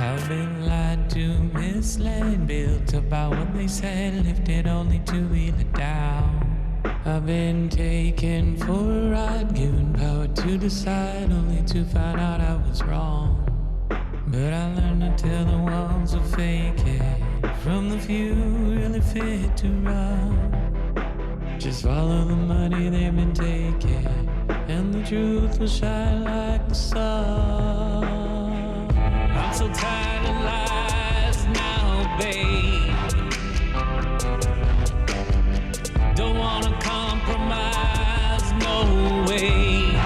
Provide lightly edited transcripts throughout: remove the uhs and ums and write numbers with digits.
I've been lied to, misled, built about what they said, lifted only to wheel it down. I've been taken for a ride, given power to decide, only to find out I was wrong. But I learned to tell the ones who fake it from the few really fit to run. Just follow the money they've been taking, and the truth will shine like the sun. I'm so tired of lies now, babe. Don't wanna compromise, no way.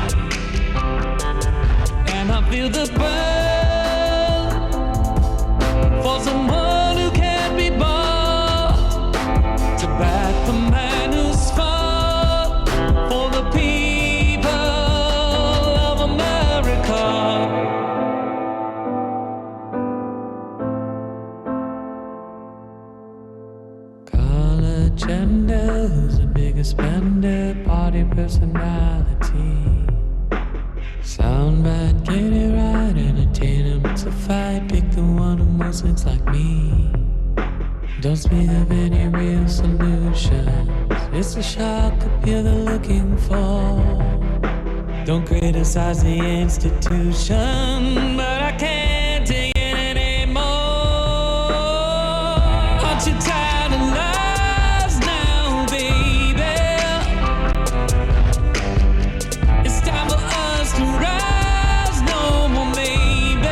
And I feel the burn for someone who can't be bought, to back the man who's fought for the people of America. Agenda, who's the biggest spender, party personality. Soundbite, get it right, entertain him, it's a fight. Pick the one who most looks like me. Don't speak of any real solutions, it's the shock appeal they're looking for. Don't criticize the institution, but I can't take it anymore. Aren't you tired of lies now, baby? It's time for us to rise, no more maybe.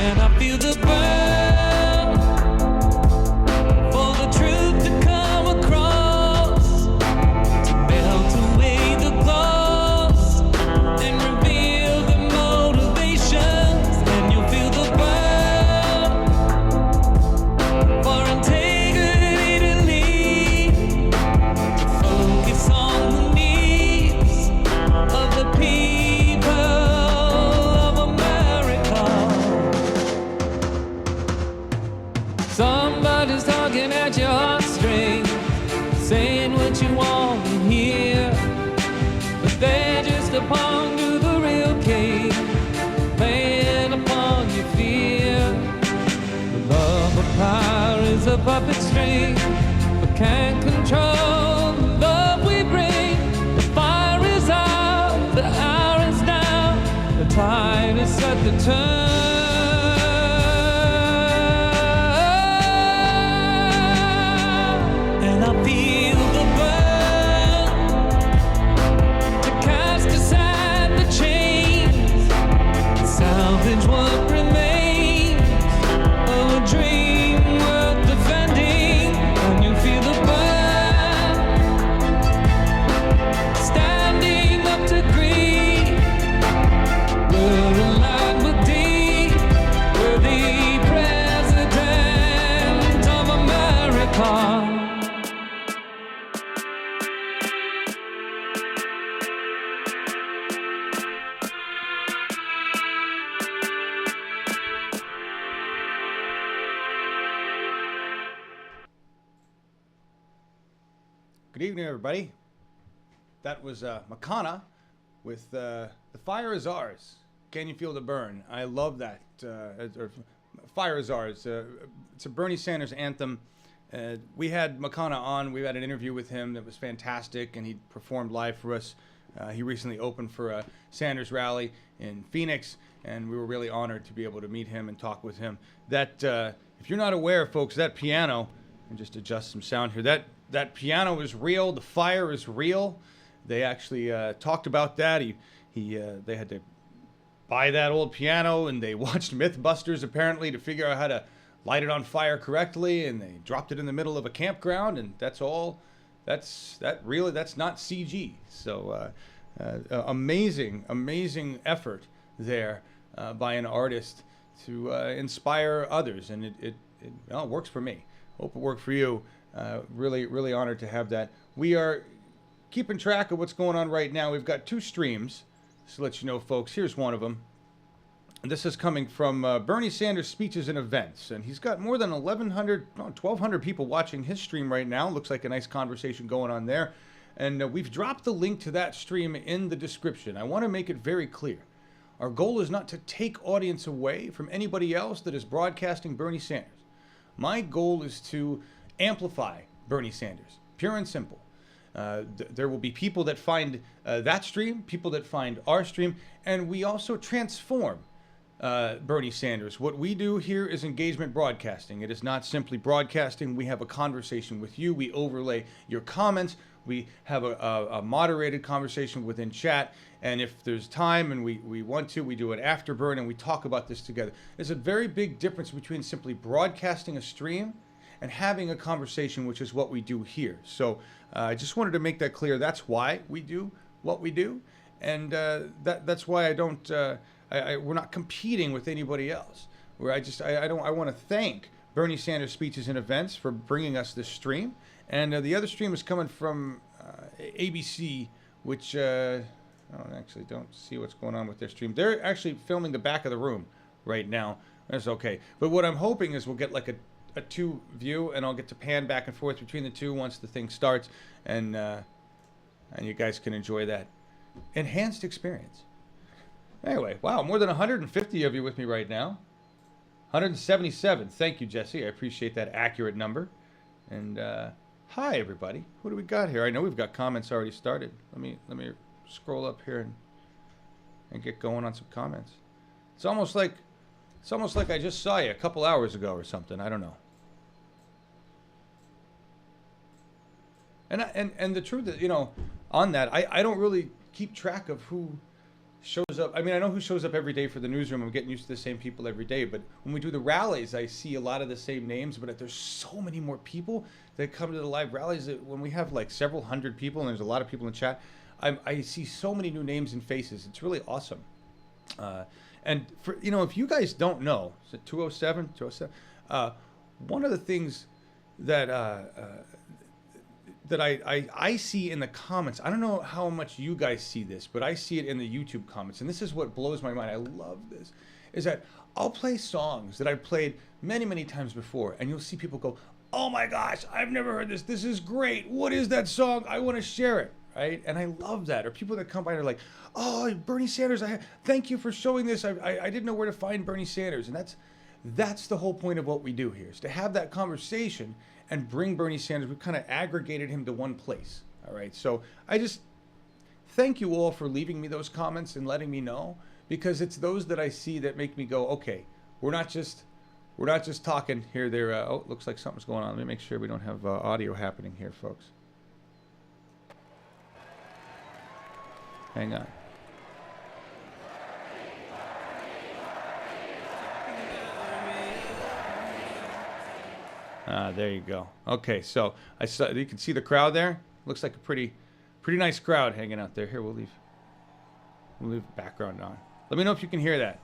And I feel the burn for the truth to come across, to melt away the gloss and reveal the motivations. And you'll feel the burn for integrity to lead, to focus on the needs of the people of America. Somebody's tugging at your heartstrings, saying what you want to hear, but they're just a pawn to the real king, playing upon your fear. The love of power is a puppet string, but can't control the love we bring. The fire is out, the hour is now, the tide is set to turn. And I feel the burn to cast aside the chains, salvage what remains of a dream worth defending. And you feel the burn standing up to greed. We're aligned with deep, we're the president of America. Good evening, everybody. That was Makana with The Fire Is Ours. Can You Feel the Burn? I love that. Or Fire Is Ours. It's a Bernie Sanders anthem. We had Makana on. We had an interview with him that was fantastic, and he performed live for us. He recently opened for a Sanders rally in Phoenix, and we were really honored to be able to meet him and talk with him. That, if you're not aware, folks, that piano, and just adjust some sound here, that piano is real. The fire is real. They actually talked about that. They had to buy that old piano, and they watched Mythbusters apparently to figure out how to light it on fire correctly, and they dropped it in the middle of a campground, and that's all. That's not CG. So amazing effort there by an artist to inspire others, and it works for me. Hope it worked for you. Really honored to have that. We are keeping track of what's going on right now. We've got two streams, just to let you know, folks. Here's one of them. And this is coming from Bernie Sanders Speeches and Events. And he's got more than 1,200 people watching his stream right now. Looks like a nice conversation going on there. And we've dropped the link to that stream in the description. I want to make it very clear. Our goal is not to take audience away from anybody else that is broadcasting Bernie Sanders. My goal is to amplify Bernie Sanders, pure and simple. There will be people that find that stream, people that find our stream, and we also transform Bernie Sanders. What we do here is engagement broadcasting. It is not simply broadcasting. We have a conversation with you. We overlay your comments. We have a moderated conversation within chat. And if there's time and we want to, we do an afterburn and we talk about this together. There's a very big difference between simply broadcasting a stream and having a conversation, which is what we do here. So I just wanted to make that clear. That's why we do what we do. And that's why I don't... we're not competing with anybody else. I want to thank Bernie Sanders Speeches and Events for bringing us this stream, and the other stream is coming from ABC, which I actually don't see what's going on with their stream. They're actually filming the back of the room right now. That's okay. But what I'm hoping is we'll get like a two view, and I'll get to pan back and forth between the two once the thing starts, and you guys can enjoy that enhanced experience. Anyway, wow, more than 150 of you with me right now. 177. Thank you, Jesse. I appreciate that accurate number. And hi, everybody. What do we got here? I know we've got comments already started. Let me scroll up here and get going on some comments. It's almost like I just saw you a couple hours ago or something. I don't know. And the truth is, on that, I don't really keep track of who shows up. I mean, I know who shows up every day for the newsroom. I'm getting used to the same people every day. But when we do the rallies, I see a lot of the same names. But there's so many more people that come to the live rallies. That when we have like several hundred people, and there's a lot of people in chat, I see so many new names and faces. It's really awesome. And for if you guys don't know, is it 207? 207. One of the things that that I see in the comments, I don't know how much you guys see this, but I see it in the YouTube comments, and this is what blows my mind. I love this, is that I'll play songs that I've played many, many times before, and you'll see people go, oh my gosh, I've never heard this. This is great. What is that song? I want to share it, right? And I love that. Or people that come by and are like, oh, Bernie Sanders, thank you for showing this. I didn't know where to find Bernie Sanders. And that's the whole point of what we do here, is to have that conversation and bring Bernie Sanders. We've kind of aggregated him to one place. All right. So I just thank you all for leaving me those comments and letting me know, because it's those that I see that make me go, okay, we're not just talking here, there. Oh, looks like something's going on. Let me make sure we don't have audio happening here, folks. Hang on. There you go. Okay, so you can see the crowd there. Looks like a pretty nice crowd hanging out there. Here, we'll leave the background on. Let me know if you can hear that.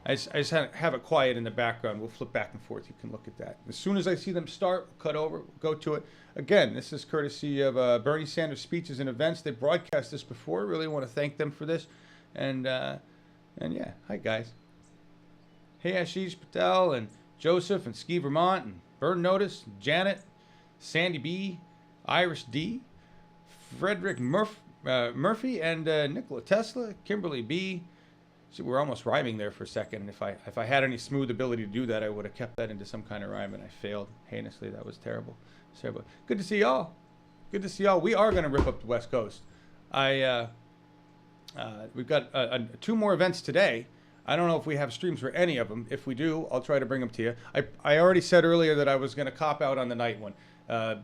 I just have it quiet in the background. We'll flip back and forth. You can look at that. As soon as I see them start, cut over, go to it. Again, this is courtesy of Bernie Sanders Speeches and Events. They broadcast this before. Really want to thank them for this. And yeah, hi guys. Hey Ashish Patel and Joseph and Ski Vermont and Burn Notice, Janet, Sandy B, Irish D, Frederick Murphy, and Nikola Tesla, Kimberly B. See, we're almost rhyming there for a second. And if I had any smooth ability to do that, I would have kept that into some kind of rhyme, and I failed heinously. That was terrible. Good to see y'all. Good to see y'all. We are going to rip up the West Coast. We've got 2 more events today. I don't know if we have streams for any of them. If we do, I'll try to bring them to you. I already said earlier that I was going to cop out on the night one.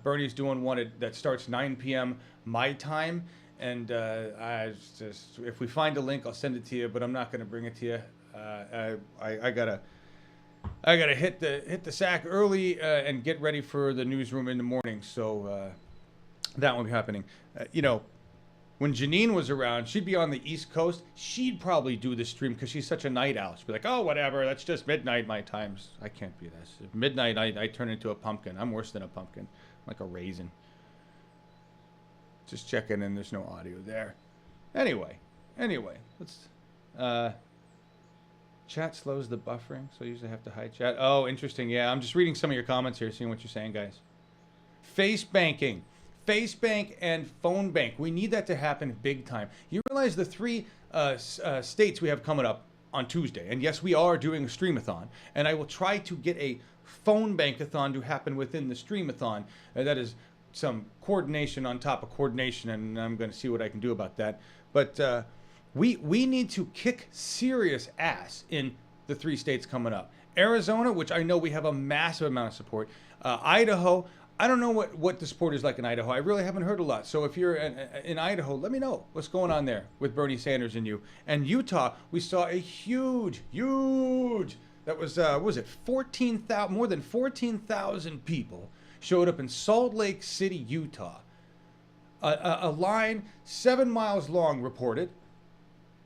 Bernie's doing one that starts 9 p.m. my time. And if we find a link, I'll send it to you. But I'm not going to bring it to you. I gotta hit the sack early and get ready for the newsroom in the morning. So that won't be happening. When Janine was around, she'd be on the East Coast. She'd probably do the stream because she's such a night owl. She'd be like, oh, whatever. That's just midnight my times. I can't be this. At midnight, I turn into a pumpkin. I'm worse than a pumpkin. I'm like a raisin. Just checking in. There's no audio there. Anyway, let's... chat slows the buffering, so I usually have to hide chat. Oh, interesting. Yeah, I'm just reading some of your comments here, seeing what you're saying, guys. Face banking. Face bank and phone bank. We need that to happen big time. You realize the 3 states we have coming up on Tuesday. And yes, we are doing a streamathon. And I will try to get a phone bankathon to happen within the streamathon. That is some coordination on top of coordination, and I'm going to see what I can do about that. But we need to kick serious ass in the 3 states coming up. Arizona, which I know we have a massive amount of support. Idaho, I don't know what the support is like in Idaho. I really haven't heard a lot. So if you're in Idaho, let me know what's going on there with Bernie Sanders and you. And Utah, we saw a huge, that was, what was it, 14,000, more than 14,000 people showed up in Salt Lake City, Utah. A line 7 miles long reported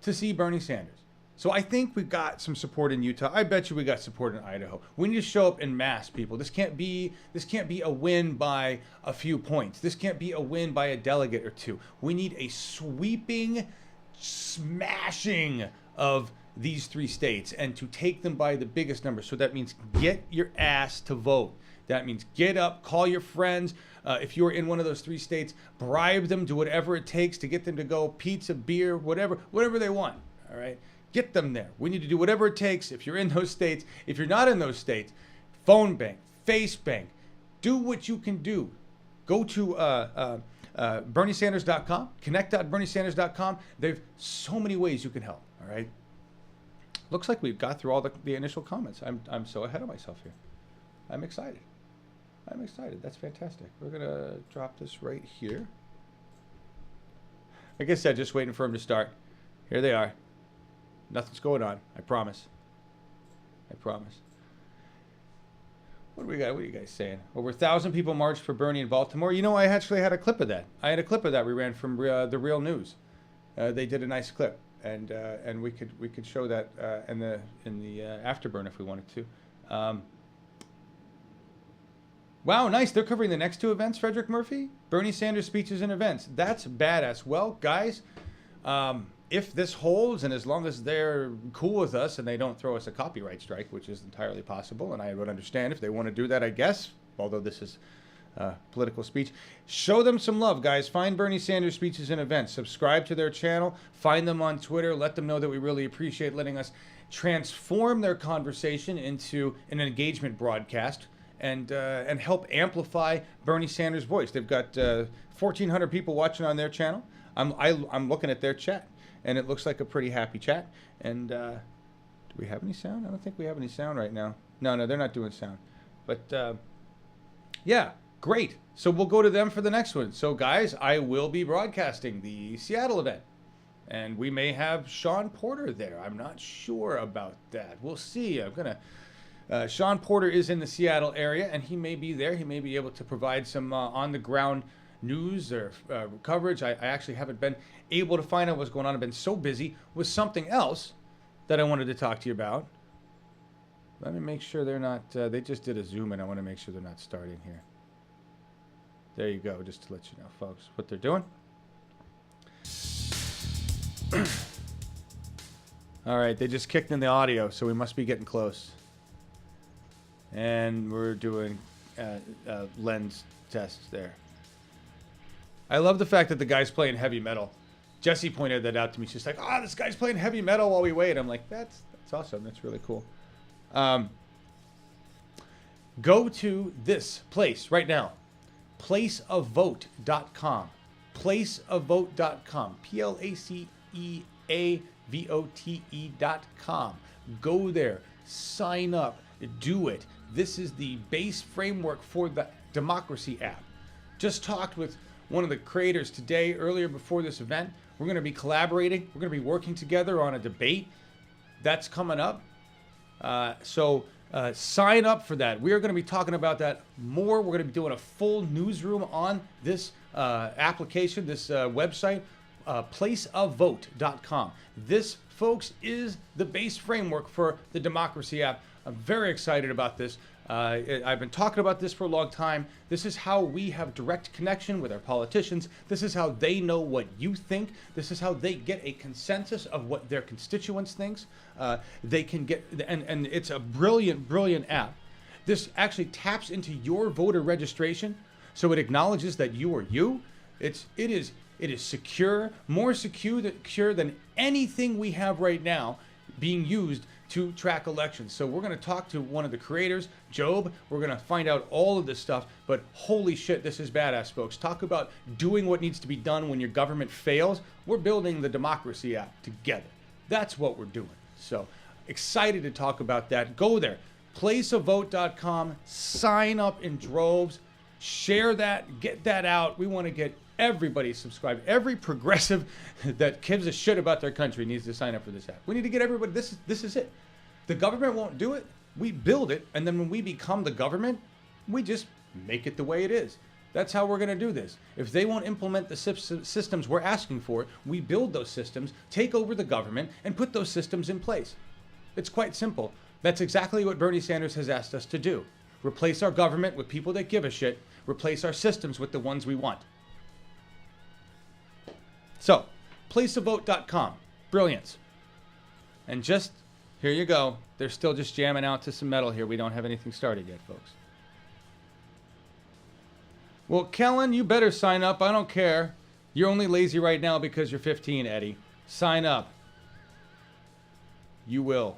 to see Bernie Sanders. So I think we've got some support in Utah. I bet you we got support in Idaho. We need to show up en masse, people. This can't be a win by a few points. This can't be a win by a delegate or two. We need a sweeping smashing of these 3 states and to take them by the biggest number. So that means get your ass to vote. That means get up, call your friends. If you're in one of those 3 states, bribe them, do whatever it takes to get them to go, pizza, beer, whatever they want. All right. Get them there. We need to do whatever it takes. If you're in those states, if you're not in those states, phone bank, face bank, do what you can do. Go to BernieSanders.com, connect.BernieSanders.com. There's so many ways you can help. All right. Looks like we've got through all the initial comments. I'm so ahead of myself here. I'm excited. That's fantastic. We're gonna drop this right here. Like I said, just waiting for them to start. Here they are. Nothing's going on. I promise. What do we got? What are you guys saying? Over 1,000 people marched for Bernie in Baltimore. You know, I actually had a clip of that. We ran from the Real News. They did a nice clip, and we could show that in the afterburn if we wanted to. Wow, nice. They're covering the next 2 events, Frederick Murphy. Bernie Sanders speeches and events. That's badass. Well, guys, if this holds, and as long as they're cool with us and they don't throw us a copyright strike, which is entirely possible, and I would understand if they want to do that, I guess, although this is political speech. Show them some love, guys. Find Bernie Sanders speeches and events. Subscribe to their channel. Find them on Twitter. Let them know that we really appreciate letting us transform their conversation into an engagement broadcast and help amplify Bernie Sanders' voice. They've got 1,400 people watching on their channel. I'm looking at their chat, and it looks like a pretty happy chat. And do we have any sound? I don't think we have any sound right now. No, they're not doing sound. But yeah, great. So we'll go to them for the next one. So guys, I will be broadcasting the Seattle event, and we may have Sean Porter there. I'm not sure about that. We'll see. Sean Porter is in the Seattle area, and he may be there. He may be able to provide some on-the-ground news or coverage. I actually haven't been able to find out what's going on. I've been so busy with something else that I wanted to talk to you about. Let me make sure they're not, they just did a zoom in. I want to make sure they're not starting here. There you go, just to let you know, folks, what they're doing. All right, they just kicked in the audio, so we must be getting close. And we're doing lens tests there. I love the fact that the guy's playing heavy metal. Jesse pointed that out to me. She's like, "Oh, this guy's playing heavy metal while we wait." I'm like, that's awesome. That's really cool. Go to this place right now. Placeofvote.com. Placeofvote.com. PLACEAVOTE.com. Go there. Sign up. Do it. This is the base framework for the democracy app. Just talked with one of the creators today, earlier before this event. We're going to be collaborating. We're going to be working together on a debate that's coming up. So sign up for that. We are going to be talking about that more. We're going to be doing a full newsroom on this application, this website, placeofvote.com. This, folks, is the base framework for the democracy app. I'm very excited about this. I've been talking about this for a long time. This is how we have direct connection with our politicians. This is how they know what you think. This is how they get a consensus of what their constituents thinks. They can get, and it's a brilliant, brilliant app. This actually taps into your voter registration, so it acknowledges that you are you. It is It is secure, more secure than anything we have right now being used to track elections. So we're going to talk to one of the creators, Job. We're going to find out all of this stuff. But holy shit, this is badass, folks. Talk about doing what needs to be done when your government fails. We're building the democracy app together. That's what we're doing. So excited to talk about that. Go there, placeavote.com, sign up in droves, share that, get that out. We want to get everybody subscribed. Every progressive that gives a shit about their country needs to sign up for this app. We need to get everybody. This is it. The government won't do it. We build it, and then when we become the government, we just make it the way it is. That's how we're going to do this. If they won't implement the systems we're asking for, we build those systems, take over the government, and put those systems in place. It's quite simple. That's exactly what Bernie Sanders has asked us to do. Replace our government with people that give a shit. Replace our systems with the ones we want. So, placeavote.com. Brilliance. And just, here you go. They're still just jamming out to some metal here. We don't have anything started yet, folks. Well, Kellen, you better sign up. I don't care. You're only lazy right now because you're 15, Eddie. Sign up. You will.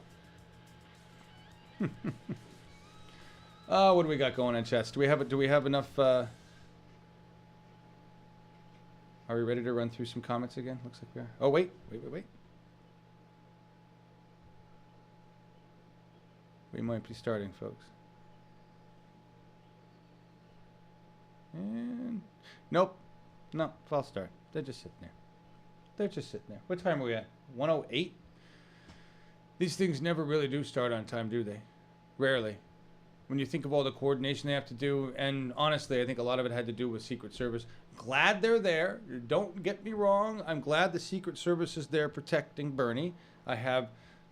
What do we got going on, chats? Do we have enough... Are we ready to run through some comments again? Looks like we are. Oh, wait. We might be starting, folks. And nope. No, false start. They're just sitting there. What time are we at? 1:08? These things never really do start on time, do they? Rarely. When you think of all the coordination they have to do, and honestly, I think a lot of it had to do with Secret Service. Glad they're there. Don't get me wrong. I'm glad the Secret Service is there protecting Bernie. I have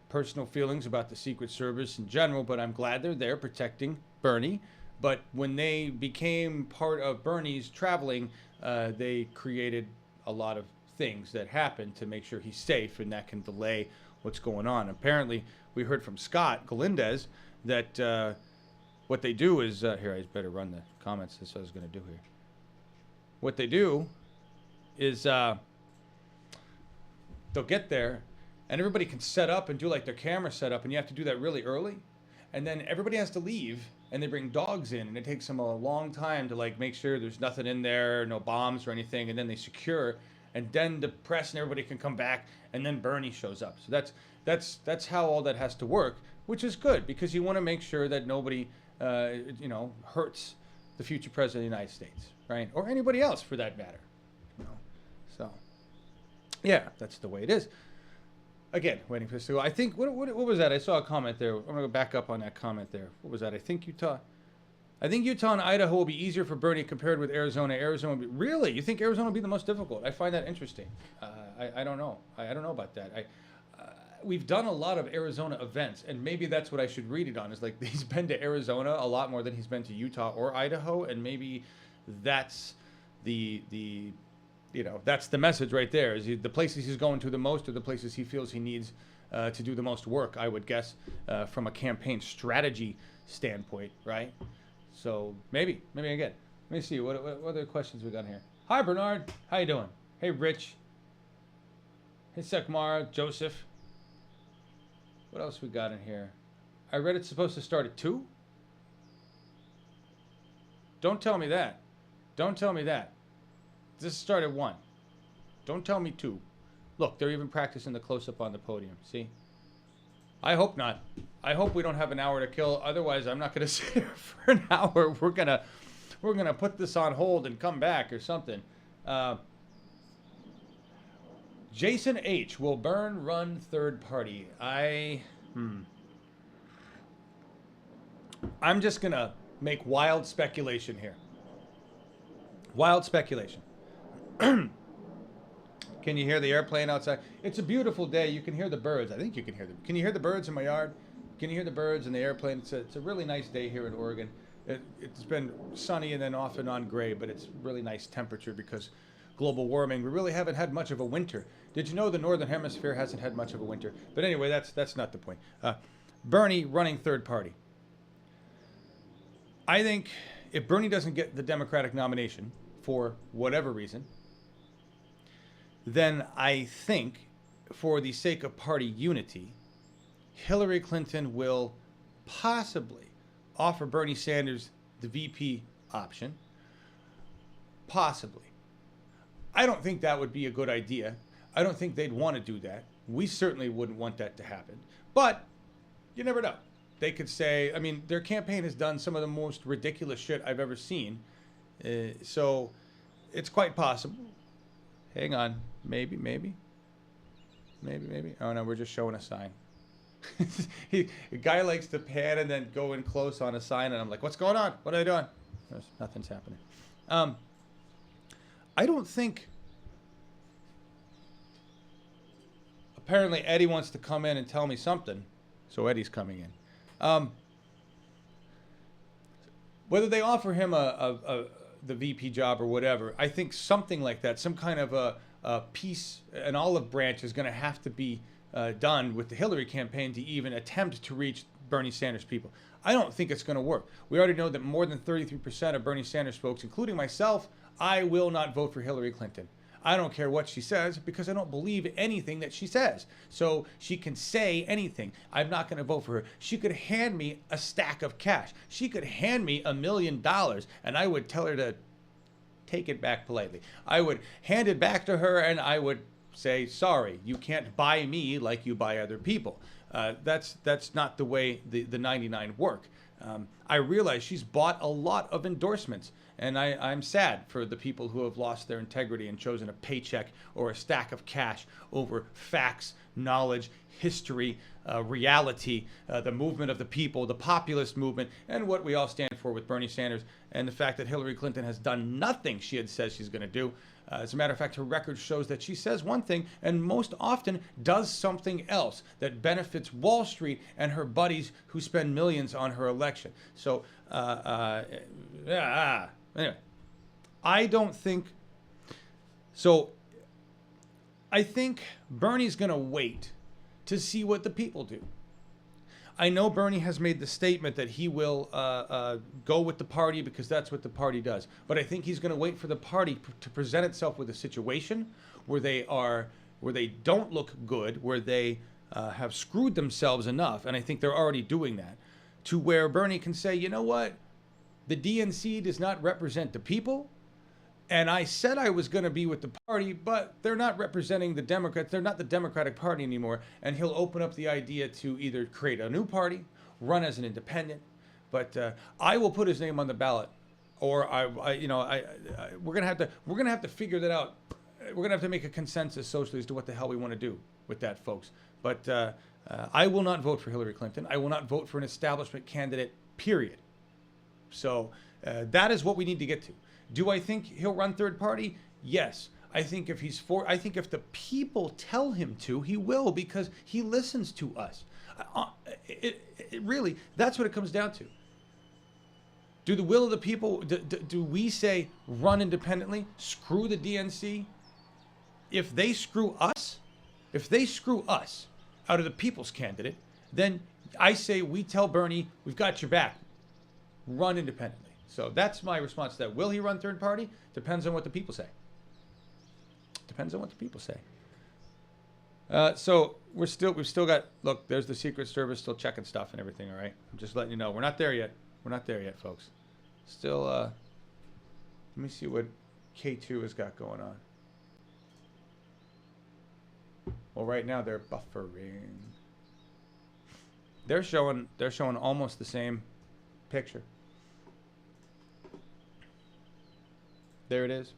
personal feelings about the Secret Service in general, but I'm glad they're there protecting Bernie. But when they became part of Bernie's traveling, they created a lot of things that happened to make sure he's safe, and that can delay what's going on. Apparently, we heard from Scott Galindez that what they do is, here, I better run the comments. That's what I was going to do here. What they do is they'll get there, and everybody can set up and do like their camera setup, and you have to do that really early. And then everybody has to leave, and they bring dogs in, and it takes them a long time to like make sure there's nothing in there, no bombs or anything, and then they secure, and then the press and everybody can come back, and then Bernie shows up. So that's how all that has to work, which is good because you want to make sure that nobody hurts the future president of the United States, right? Or anybody else for that matter. So yeah, that's the way it is. Again, waiting for this to go. I think, what was that? I saw a comment there. I'm going to go back up on that comment there. What was that? I think Utah and Idaho will be easier for Bernie compared with Arizona. Really? You think Arizona will be the most difficult? I find that interesting. I don't know. I don't know about that. We've done a lot of Arizona events, and maybe that's what I should read it on, is like he's been to Arizona a lot more than he's been to Utah or Idaho, and maybe that's that's the message right there, is the places he's going to the most are the places he feels he needs to do the most work, I would guess, from a campaign strategy standpoint, right? So maybe again. Let me see, what other questions we got here? Hi, Bernard. How you doing? Hey, Rich. Hey, Sekmara, Joseph. What else we got in here? I read it's supposed to start at 2? Don't tell me that. This started at 1. Don't tell me 2. Look, they're even practicing the close-up on the podium. See? I hope not. I hope we don't have an hour to kill. Otherwise, I'm not going to sit here for an hour. We're gonna put this on hold and come back or something. Jason H. Will Byrne run third party? I'm just going to make wild speculation here. Wild speculation. Can you hear the airplane outside? It's a beautiful day. You can hear the birds. I think you can hear them. Can you hear the birds in my yard? Can you hear the birds and the airplane? It's a really nice day here in Oregon. It's been sunny and then off and on gray, but it's really nice temperature because global warming. We really haven't had much of a winter. Did you know the Northern Hemisphere hasn't had much of a winter? But anyway, that's not the point. Bernie running third party. I think if Bernie doesn't get the Democratic nomination for whatever reason, then I think, for the sake of party unity, Hillary Clinton will possibly offer Bernie Sanders the VP option. Possibly. I don't think that would be a good idea. I don't think they'd want to do that. We certainly wouldn't want that to happen. But you never know. They could say, I mean, their campaign has done some of the most ridiculous shit I've ever seen. So it's quite possible. Hang on. Maybe. Oh, no, we're just showing a sign. A guy likes to pan and then go in close on a sign, and I'm like, what's going on? What are they doing? Nothing's happening. I don't think... Apparently, Eddie wants to come in and tell me something. So Eddie's coming in. Whether they offer him the VP job or whatever, I think something like that, some kind of a piece, an olive branch is going to have to be done with the Hillary campaign to even attempt to reach Bernie Sanders people. I don't think it's going to work. We already know that more than 33% of Bernie Sanders folks, including myself, I will not vote for Hillary Clinton. I don't care what she says because I don't believe anything that she says. So she can say anything. I'm not going to vote for her. She could hand me a stack of cash. She could hand me $1 million and I would tell her to take it back politely. I would hand it back to her and I would say, sorry, you can't buy me like you buy other people. That's not the way the 99 work. I realize she's bought a lot of endorsements, and I'm sad for the people who have lost their integrity and chosen a paycheck or a stack of cash over facts, knowledge, history, reality, the movement of the people, the populist movement, and what we all stand for with Bernie Sanders, and the fact that Hillary Clinton has done nothing she had said she's going to do. As a matter of fact, her record shows that she says one thing and most often does something else that benefits Wall Street and her buddies who spend millions on her election. So, anyway, I don't think... So, I think Bernie's going to wait to see what the people do. I know Bernie has made the statement that he will go with the party because that's what the party does. But I think he's going to wait for the party to present itself with a situation where they don't look good, where they have screwed themselves enough, and I think they're already doing that, to where Bernie can say, you know what, the DNC does not represent the people, and I said I was going to be with the party, but they're not representing the Democrats. They're not the Democratic Party anymore. And he'll open up the idea to either create a new party, run as an independent. But I will put his name on the ballot, or we're gonna have to figure that out. We're gonna have to make a consensus socially as to what the hell we want to do with that, folks. But I will not vote for Hillary Clinton. I will not vote for an establishment candidate. Period. So that is what we need to get to. Do I think he'll run third party? Yes. I think if the people tell him to, he will, because he listens to us. It really, that's what it comes down to. Do the will of the people, do we say run independently, screw the DNC? If they screw us out of the people's candidate, then I say we tell Bernie, we've got your back, run independently. So that's my response to that. Will he run third party? Depends on what the people say. So we've still got, look, there's the Secret Service still checking stuff and everything, all right? I'm just letting you know. We're not there yet. Folks. Still, let me see what K2 has got going on. Well, right now they're buffering. They're showing almost the same picture. There it is.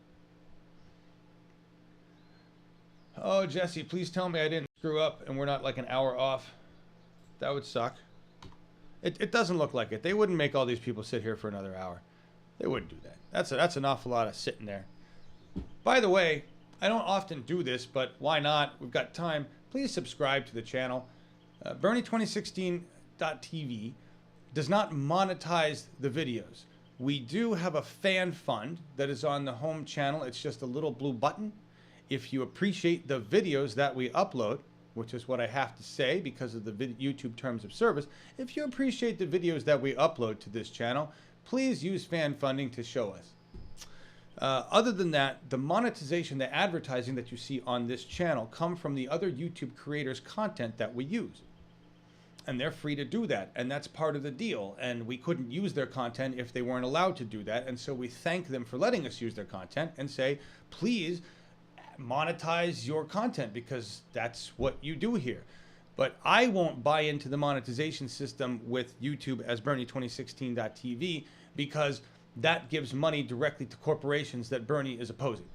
Oh, Jesse, please tell me I didn't screw up and we're not like an hour off. That would suck. It doesn't look like it. They wouldn't make all these people sit here for another hour. They wouldn't do that. That's an awful lot of sitting there. By the way, I don't often do this, but why not? We've got time. Please subscribe to the channel. Bernie2016.tv does not monetize the videos. We do have a fan fund that is on the home channel. It's just a little blue button. If you appreciate the videos that we upload, which is what I have to say because of the YouTube terms of service, if you appreciate the videos that we upload to this channel, please use fan funding to show us. Other than that, the monetization, the advertising that you see on this channel come from the other YouTube creators' content that we use. And they're free to do that. And that's part of the deal. And we couldn't use their content if they weren't allowed to do that. And so we thank them for letting us use their content and say, please monetize your content because that's what you do here. But I won't buy into the monetization system with YouTube as Bernie2016.tv because that gives money directly to corporations that Bernie is opposing.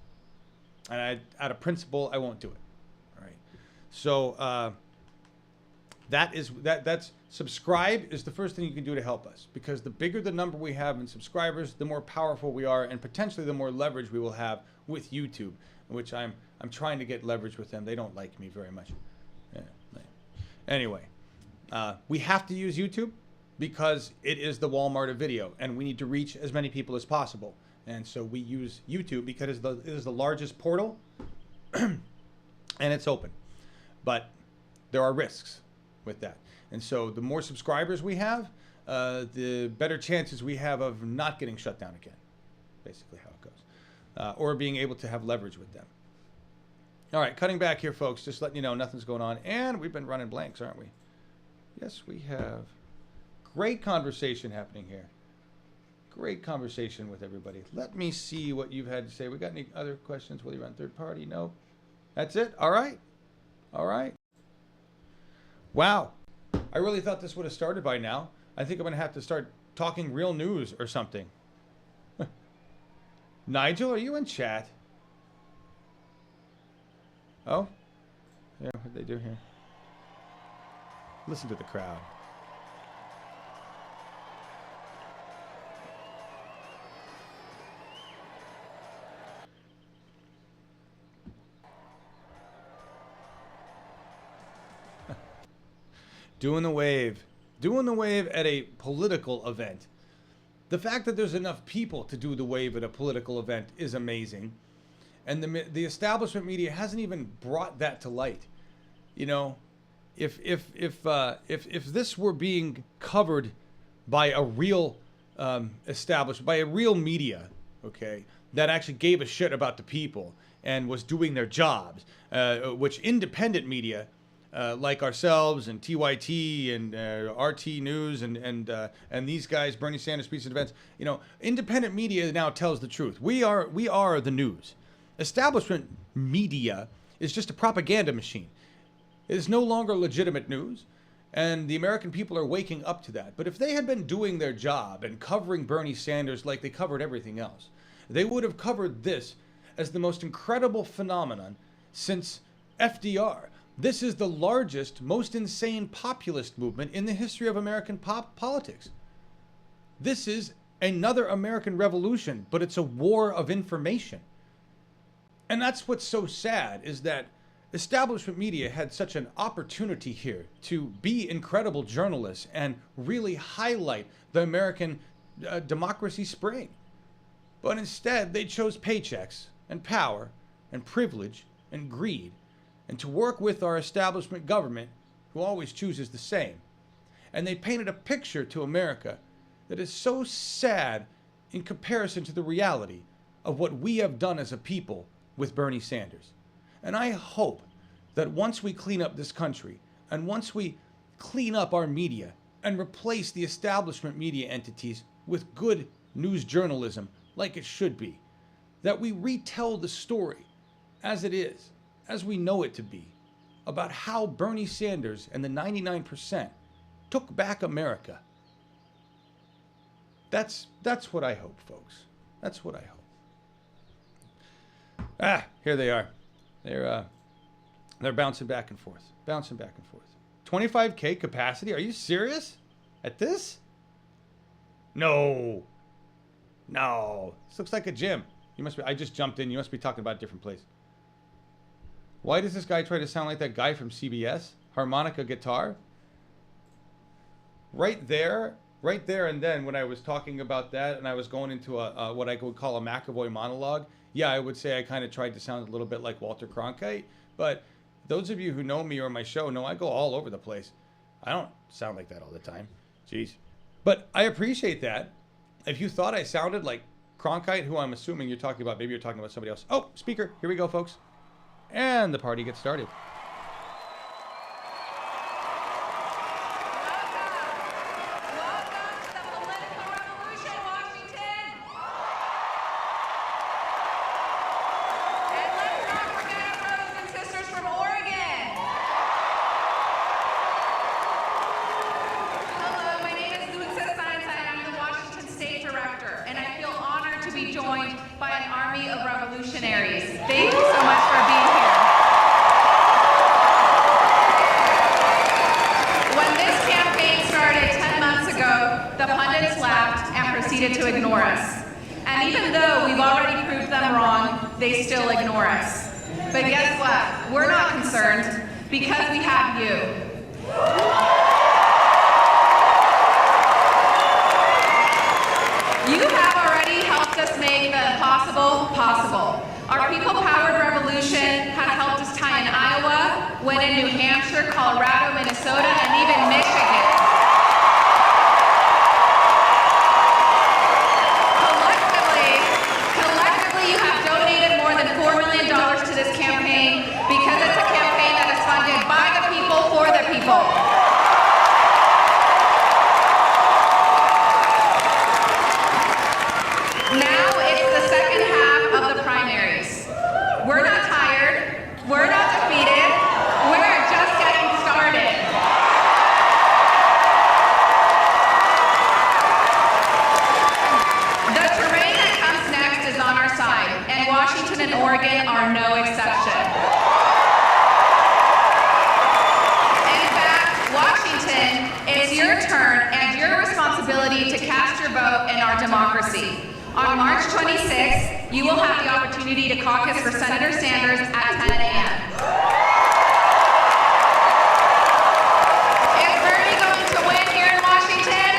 And out of principle, I won't do it. All right. So that's subscribe is the first thing you can do to help us, because the bigger the number we have in subscribers, the more powerful we are, and potentially the more leverage we will have with YouTube, which I'm trying to get leverage with them. They don't like me very much. Yeah. Anyway, we have to use YouTube because it is the Walmart of video, and we need to reach as many people as possible. And so we use YouTube because it is the largest portal, and it's open. But there are risks with that. And so the more subscribers we have, the better chances we have of not getting shut down again. Basically how it goes. Or being able to have leverage with them. All right, cutting back here, folks. Just letting you know nothing's going on. And we've been running blanks, aren't we? Yes, we have. Great conversation happening here. Great conversation with everybody. Let me see what you've had to say. We got any other questions? Will you run third party? No. That's it? All right. All right. Wow. I really thought this would have started by now. I think I'm going to have to start talking real news or something. Nigel, are you in chat? Oh? Yeah, what'd they do here? Listen to the crowd. Doing the wave. Doing the wave at a political event. The fact that there's enough people to do the wave at a political event is amazing. And the establishment media hasn't even brought that to light. You know, if this were being covered by a real by a real media, okay, that actually gave a shit about the people and was doing their jobs, which independent media like ourselves and TYT and RT News and these guys, Bernie Sanders Speeches and Events, you know, independent media now tells the truth. We are the news. Establishment media is just a propaganda machine. It is no longer legitimate news, and the American people are waking up to that. But if they had been doing their job and covering Bernie Sanders like they covered everything else, they would have covered this as the most incredible phenomenon since FDR. This is the largest, most insane populist movement in the history of American politics. This is another American revolution, but it's a war of information. And that's what's so sad, is that establishment media had such an opportunity here to be incredible journalists and really highlight the American democracy spring. But instead, they chose paychecks and power and privilege and greed, and to work with our establishment government, who always chooses the same. And they painted a picture to America that is so sad in comparison to the reality of what we have done as a people with Bernie Sanders. And I hope that once we clean up this country, and once we clean up our media and replace the establishment media entities with good news journalism like it should be, that we retell the story as it is, as we know it to be, about how Bernie Sanders and the 99% took back America. That's what I hope, folks. That's what I hope. Ah, here they are. They're bouncing back and forth. Bouncing back and forth. 25K capacity? Are you serious? At this? No. No. This looks like a gym. You must be. I just jumped in. You must be talking about a different place. Why does this guy try to sound like that guy from CBS? Harmonica guitar? Right there, and then when I was talking about that and I was going into a what I would call a McAvoy monologue, yeah, I would say I kind of tried to sound a little bit like Walter Cronkite. But those of you who know me or my show know I go all over the place. I don't sound like that all the time. Jeez. But I appreciate that. If you thought I sounded like Cronkite, who I'm assuming you're talking about. Maybe you're talking about somebody else. Oh, speaker. Here we go, folks. And the party gets started. Thank you so much for being here. When this campaign started 10 months ago, the pundits laughed and proceeded to ignore us. And even though we've already proved them wrong, they still ignore us. But guess what? We're not concerned because we have you. You have already helped us make the impossible possible. Our people-powered revolution has helped us tie in Iowa, win in New Hampshire, Colorado, Minnesota, and even Michigan. Collectively, you have donated more than $4 million to this campaign because it's a campaign that is funded by the people for the people. Now it's the second half of the primaries. We're not tired, we're not defeated, we're just getting started. The terrain that comes next is on our side, and Washington and Oregon are no exception. In fact, Washington, it's your turn and your responsibility to cast your vote in our democracy. On March 26th, you will have the opportunity to caucus for Senator Sanders at 10 a.m. Is Bernie going to win here in Washington?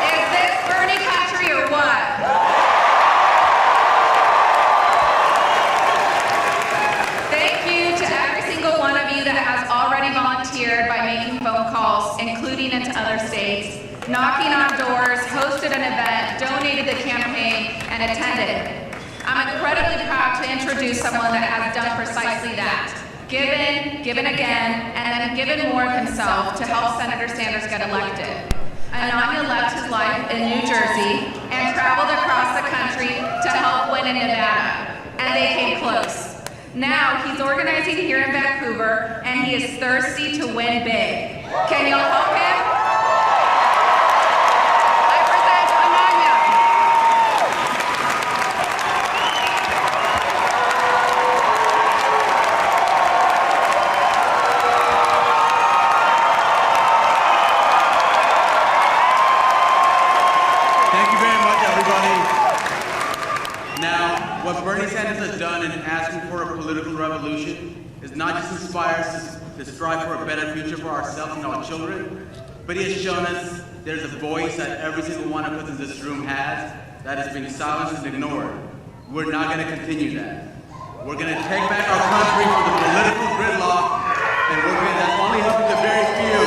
Is this Bernie country or what? Thank you to every single one of you that has already volunteered by making phone calls, including into other states, knocking on doors, hosted an event, donated the campaign, and attended. I'm incredibly proud to introduce someone that has done precisely that. Given again, and then given more of himself to help Senator Sanders get elected. Ananya left his life in New Jersey and traveled across the country to help win in Nevada, and they came close. Now he's organizing here in Vancouver, and he is thirsty to win big. Can y'all help him? What Bernie Sanders has done in asking for a political revolution is not just inspire us to strive for a better future for ourselves and our children, but he has shown us there's a voice that every single one of us in this room has that is being silenced and ignored. We're not going to continue that. We're going to take back our country from the political gridlock, and that's only helping the very few.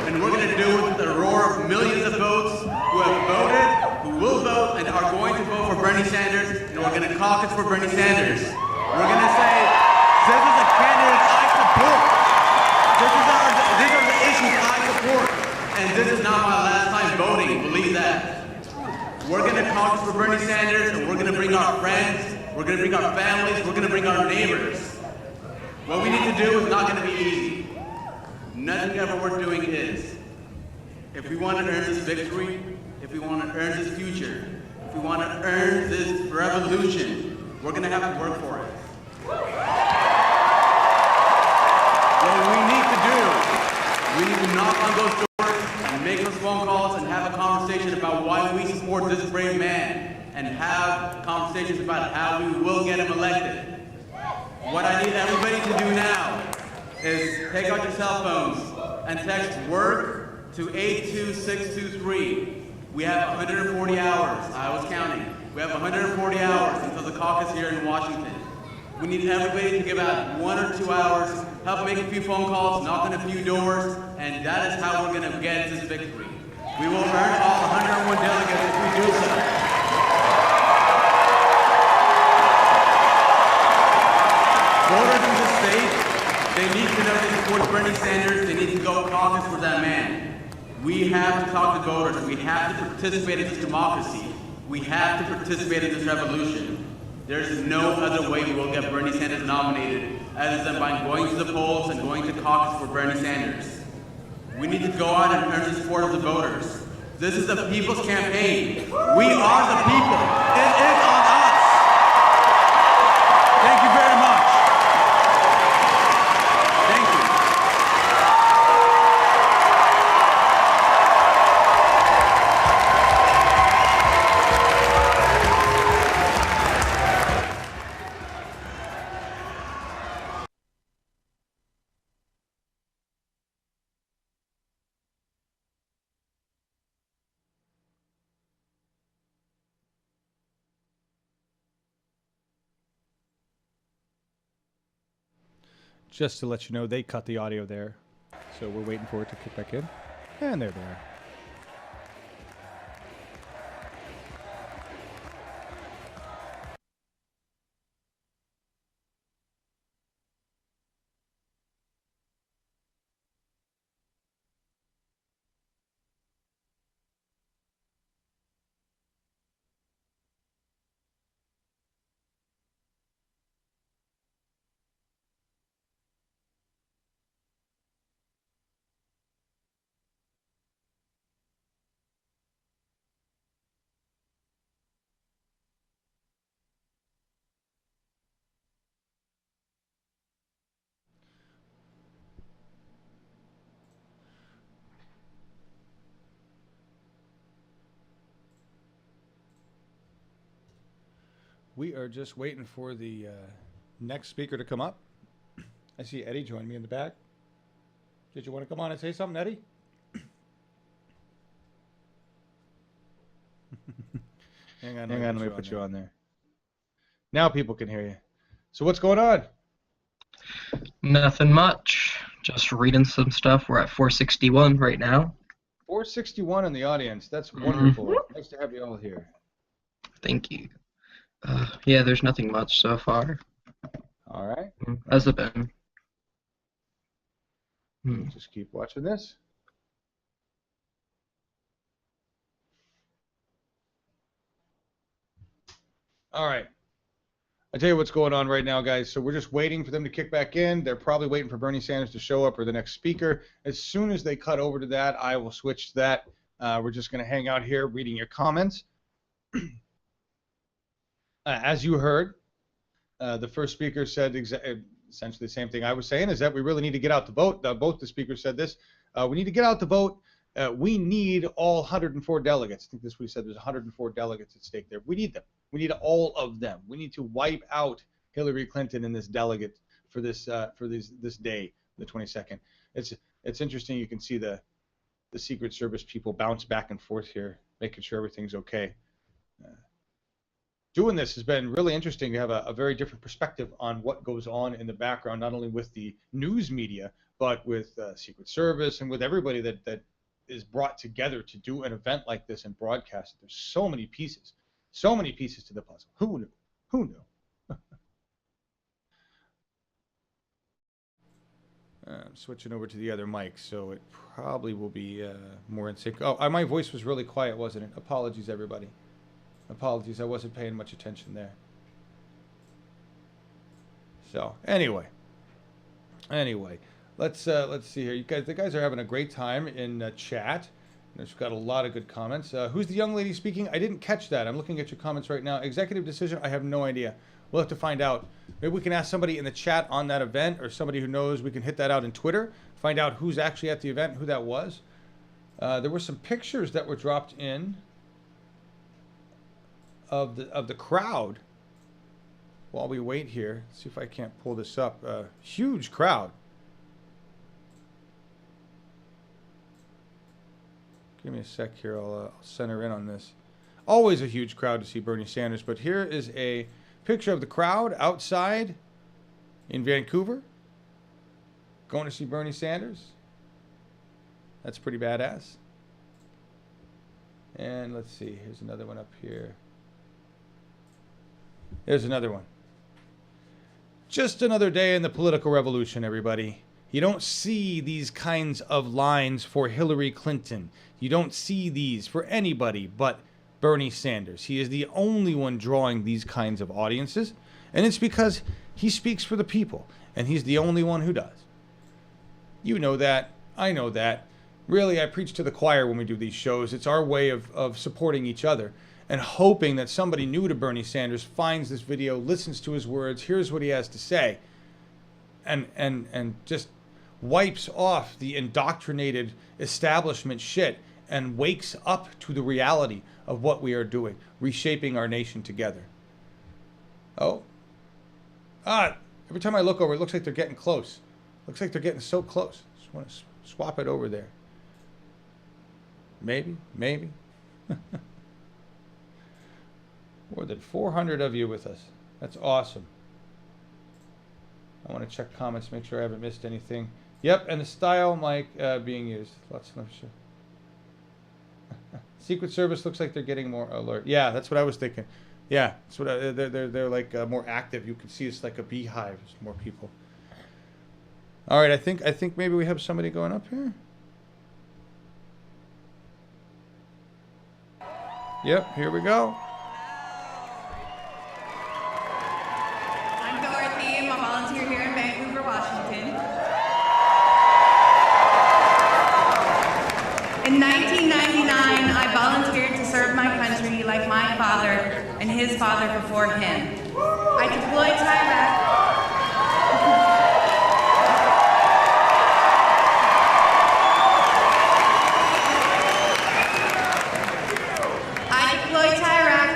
And we're going to do it with the roar of millions of votes who have voted, who will vote, and are going to vote for Bernie Sanders, and we're going to caucus for Bernie Sanders. We're going to say, this is a candidate I support. These are the issues I support. And this is not my last time voting, believe that. We're going to caucus for Bernie Sanders, and we're going to bring our friends, we're going to bring our families, we're going to bring our neighbors. What we need to do is not going to be easy. Nothing ever worth doing is. If we want to earn this victory, if we want to earn this future, if we want to earn this revolution, we're going to have to work for it. What we need to knock on those doors and make those phone calls and have a conversation about why we support this brave man and have conversations about how we will get him elected. What I need everybody to do now is take out your cell phones and text WORK to 82623. We have 140 hours. I was counting. We have 140 hours until the caucus here in Washington. We need everybody to give out 1 or 2 hours, help make a few phone calls, knock on a few doors, and that is how we're going to get this victory. We will earn all 101 delegates if we do so. Voters in this state, they need to know they support Bernie Sanders. They need to go caucus for that man. We have to talk to voters. We have to participate in this democracy. We have to participate in this revolution. There's no other way we will get Bernie Sanders nominated other than by going to the polls and going to caucus for Bernie Sanders. We need to go out and earn the support of the voters. This is the people's campaign. We are the people. It is on us. Thank you very much. Thank you. Just to let you know, they cut the audio there. So we're waiting for it to kick back in. And they're there. We are just waiting for the next speaker to come up. I see Eddie join me in the back. Did you want to come on and say something, Eddie? Hang on, let me put you on there. Now people can hear you. So what's going on? Nothing much. Just reading some stuff. We're at 461 right now. 461 in the audience. That's wonderful. Nice to have you all here. Thank you. Yeah, there's nothing much so far. All right. How's it been? Just keep watching this. All right. I tell you what's going on right now, guys. So we're just waiting for them to kick back in. They're probably waiting for Bernie Sanders to show up or the next speaker. As soon as they cut over to that, I will switch to that. We're just going to hang out here reading your comments. As you heard, the first speaker said essentially the same thing I was saying, is that we really need to get out the vote. Both the speakers said this. We need to get out the vote. We need all 104 delegates. I think this is what he said. There's 104 delegates at stake there. We need them. We need all of them. We need to wipe out Hillary Clinton and this delegate for this day, the 22nd. It's interesting. You can see the Secret Service people bounce back and forth here, making sure everything's okay. Doing this has been really interesting to have a very different perspective on what goes on in the background, not only with the news media, but with Secret Service and with everybody that is brought together to do an event like this and broadcast it. There's so many pieces to the puzzle. Who knew? Who knew? I'm switching over to the other mic, so it probably will be more in sync. Oh, my voice was really quiet, wasn't it? Apologies, everybody. Apologies, I wasn't paying much attention there. So anyway, let's see here. The guys are having a great time in chat. There's got a lot of good comments. Who's the young lady speaking? I didn't catch that. I'm looking at your comments right now. Executive decision? I have no idea. We'll have to find out. Maybe we can ask somebody in the chat on that event, or somebody who knows. We can hit that out in Twitter. Find out who's actually at the event, who that was. There were some pictures that were dropped in of the crowd while we wait here. Let's see if I can't pull this up. Huge crowd. Give me a sec here. I'll center in on this. Always a huge crowd to see Bernie Sanders, but here is a picture of the crowd outside in Vancouver going to see Bernie Sanders. That's pretty badass. And let's see, here's another one up here. There's another one. Just another day in the political revolution, everybody. You don't see these kinds of lines for Hillary Clinton. You don't see these for anybody but Bernie Sanders. He is the only one drawing these kinds of audiences, and it's because he speaks for the people, and he's the only one who does. You know that. I know that. Really, I preach to the choir when we do these shows. It's our way of supporting each other and hoping that somebody new to Bernie Sanders finds this video, listens to his words, hears what he has to say, and just wipes off the indoctrinated establishment shit and wakes up to the reality of what we are doing, reshaping our nation together. Oh. Every time I look over, it looks like they're getting close. Looks like they're getting so close. Just want to swap it over there. Maybe. More than 400 of you with us. That's awesome. I want to check comments, make sure I haven't missed anything. Yep, and the style mic being used. Lots of sure. Secret Service looks like they're getting more alert. Yeah, that's what I was thinking. Yeah, that's what they're like more active. You can see it's like a beehive. There's more people. All right, I think maybe we have somebody going up here. Yep, here we go. I'm Dorothy. I'm a volunteer here in Vancouver, Washington. In 1999, I volunteered to serve my country like my father and his father before him. I deployed to Iraq.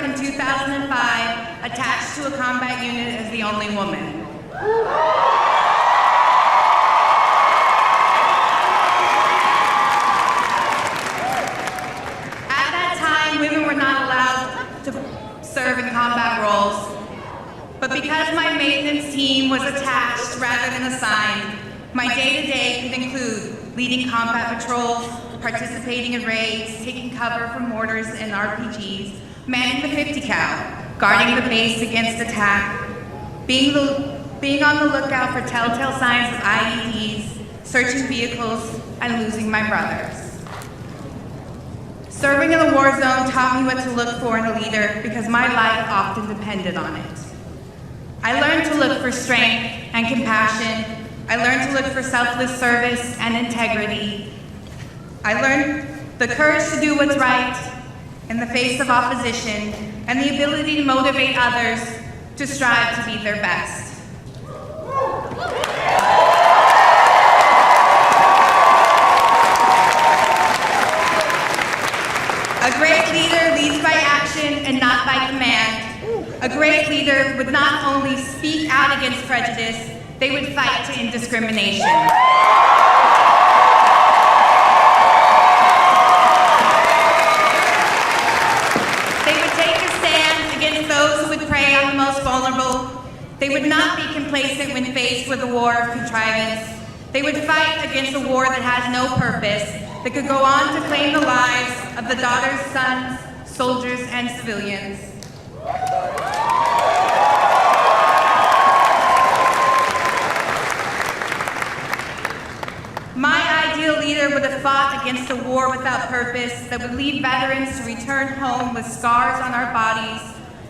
In 2005, attached to a combat unit as the only woman. At that time, women were not allowed to serve in combat roles, but because my maintenance team was attached rather than assigned, my day-to-day could include leading combat patrols, participating in raids, taking cover from mortars and RPGs, manning the 50 cal, guarding the base against attack, being on the lookout for telltale signs of IEDs, searching vehicles, and losing my brothers. Serving in the war zone taught me what to look for in a leader because my life often depended on it. I learned to look for strength and compassion. I learned to look for selfless service and integrity. I learned the courage to do what's right in the face of opposition, and the ability to motivate others to strive to be their best. A great leader leads by action and not by command. A great leader would not only speak out against prejudice, they would fight to end discrimination. Prey on the most vulnerable. They would not be complacent when faced with a war of contrivance. They would fight against a war that has no purpose, that could go on to claim the lives of the daughters, sons, soldiers, and civilians. My ideal leader would have fought against a war without purpose that would lead veterans to return home with scars on our bodies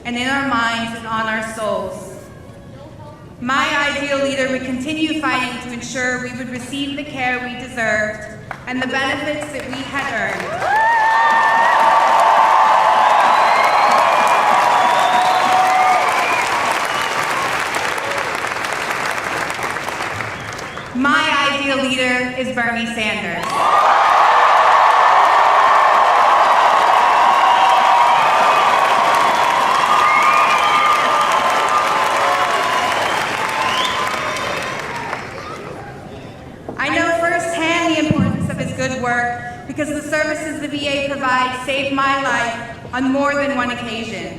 and in our minds and on our souls. My ideal leader would continue fighting to ensure we would receive the care we deserved and the benefits that we had earned. My ideal leader is Bernie Sanders. Good work because the services the VA provides saved my life on more than one occasion.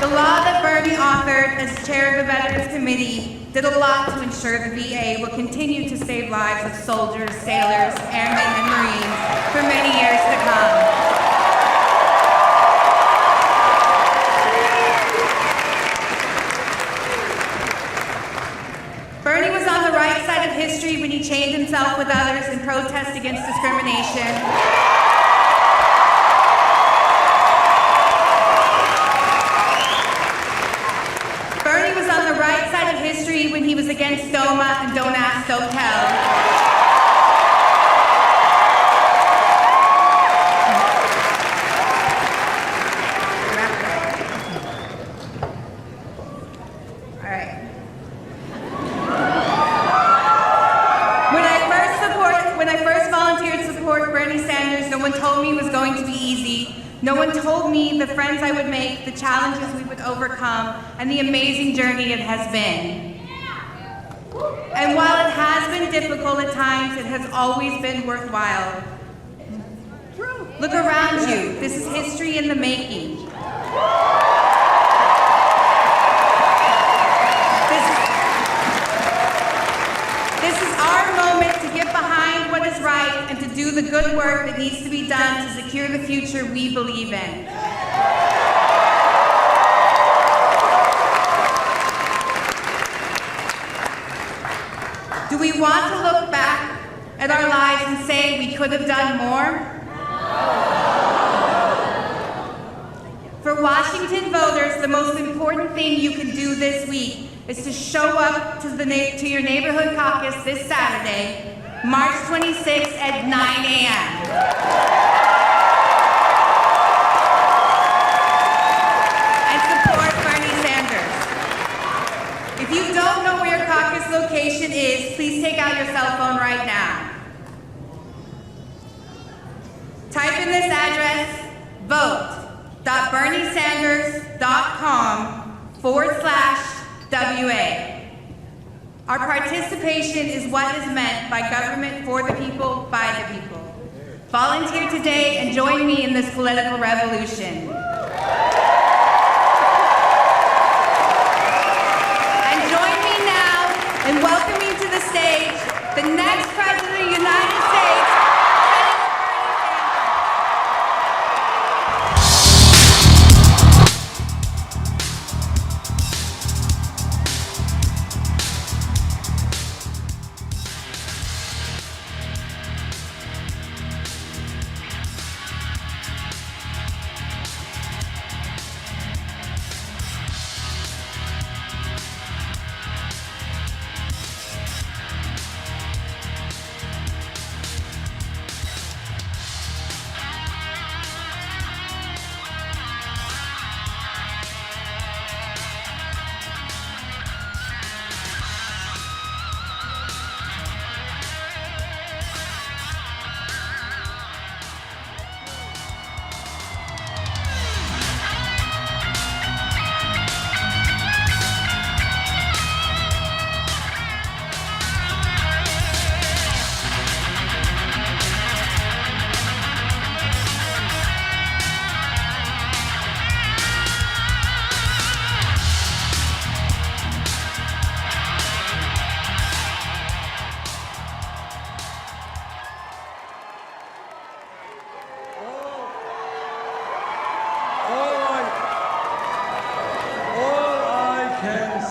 The law that Bernie authored as chair of the Veterans Committee did a lot to ensure the VA will continue to save lives of soldiers, sailors, airmen, and Marines for many years to come. Bernie was on the right side of history when he chained himself with others in protest against discrimination. Bernie was on the right side of history when he was against DOMA and Don't Ask, Don't Tell. All right. When I first volunteered to support Bernie Sanders, no one told me it was going to be easy. No one told me the friends I would make, the challenges we would overcome, and the amazing journey it has been. And while it has been difficult at times, it has always been worthwhile. Look around you. This is history in the making. This is our moment to get behind what is right and to do the good work that needs to be done to secure the future we believe in. Do we want to look back at our lives and say we could have done more? For Washington voters, the most important thing you can do this week is to show up to your neighborhood caucus this Saturday, March 26th at 9 a.m. and support Bernie Sanders. If you don't know where your caucus location is, please take out your cell phone right now. Type in this address, vote.berniesanders.com/WA. Our participation is what is meant by government for the people, by the people. Volunteer today and join me in this political revolution. And join me now in welcoming to the stage the next President of the United States,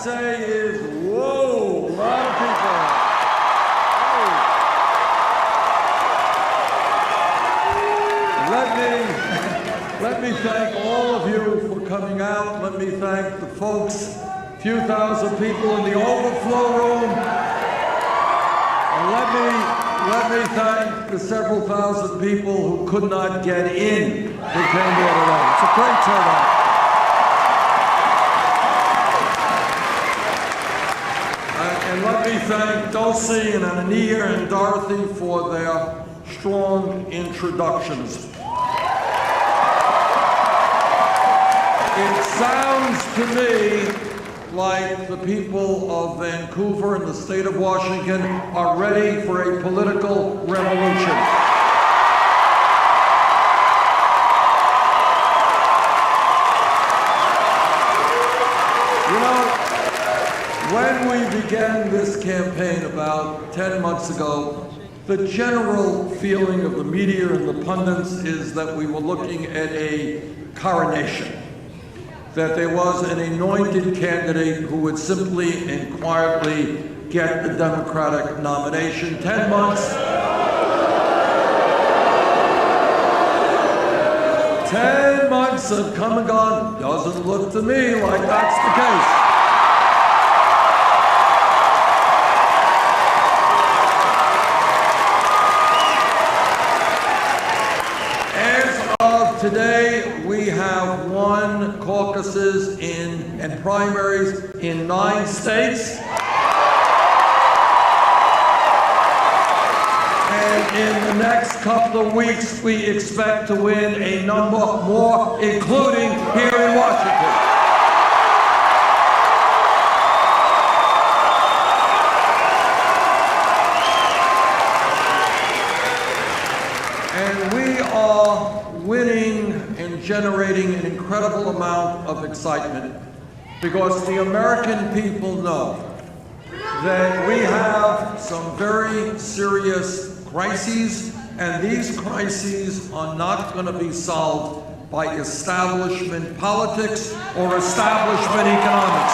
say is, whoa, a lot of people. Let me thank all of you for coming out. Let me thank the folks, few thousand people in the overflow room. And let me thank the several thousand people who could not get in who came here today. It's a great turnout. And let me thank Dulcie and Anania and Dorothy for their strong introductions. It sounds to me like the people of Vancouver and the state of Washington are ready for a political revolution. You know, when we began campaign about 10 months ago, the general feeling of the media and the pundits is that we were looking at a coronation, that there was an anointed candidate who would simply and quietly get the Democratic nomination. 10 months. 10 months have come and gone. Doesn't look to me like that's the case. As of today, we have won caucuses and primaries in 9 states. And in the next couple of weeks, we expect to win a number more, including here in Washington. And we are winning and generating an incredible amount of excitement because the American people know that we have some very serious crises, and these crises are not going to be solved by establishment politics or establishment economics.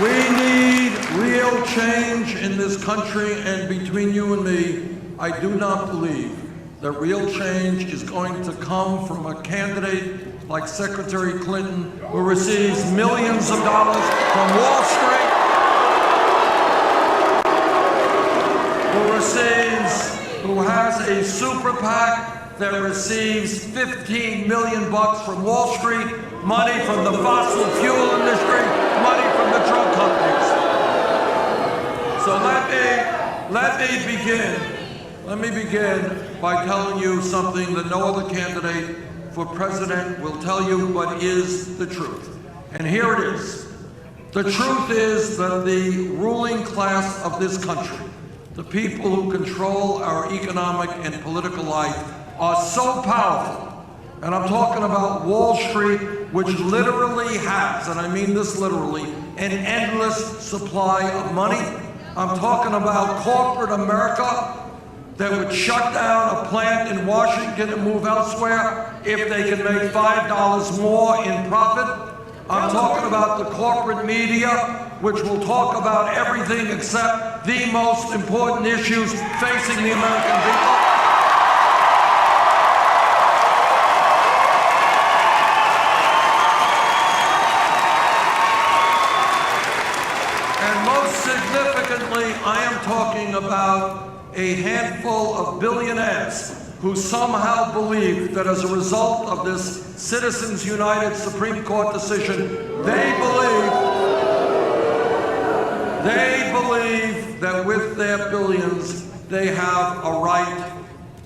We need real change in this country, and between you and me, I do not believe that real change is going to come from a candidate like Secretary Clinton, who receives millions of dollars from Wall Street, who has a super PAC that receives $15 million from Wall Street, money from the fossil fuel industry, money from the drug companies. So let me begin by telling you something that no other candidate for president will tell you, but is the truth. And here it is. The truth is that the ruling class of this country, the people who control our economic and political life, are so powerful. And I'm talking about Wall Street, which literally has, and I mean this literally, an endless supply of money. I'm talking about corporate America that would shut down a plant in Washington and move elsewhere if they can make $5 more in profit. I'm talking about the corporate media, which will talk about everything except the most important issues facing the American people. And most significantly, I am talking about a handful of billionaires who somehow believe that as a result of this Citizens United Supreme Court decision, they believe that with their billions, they have a right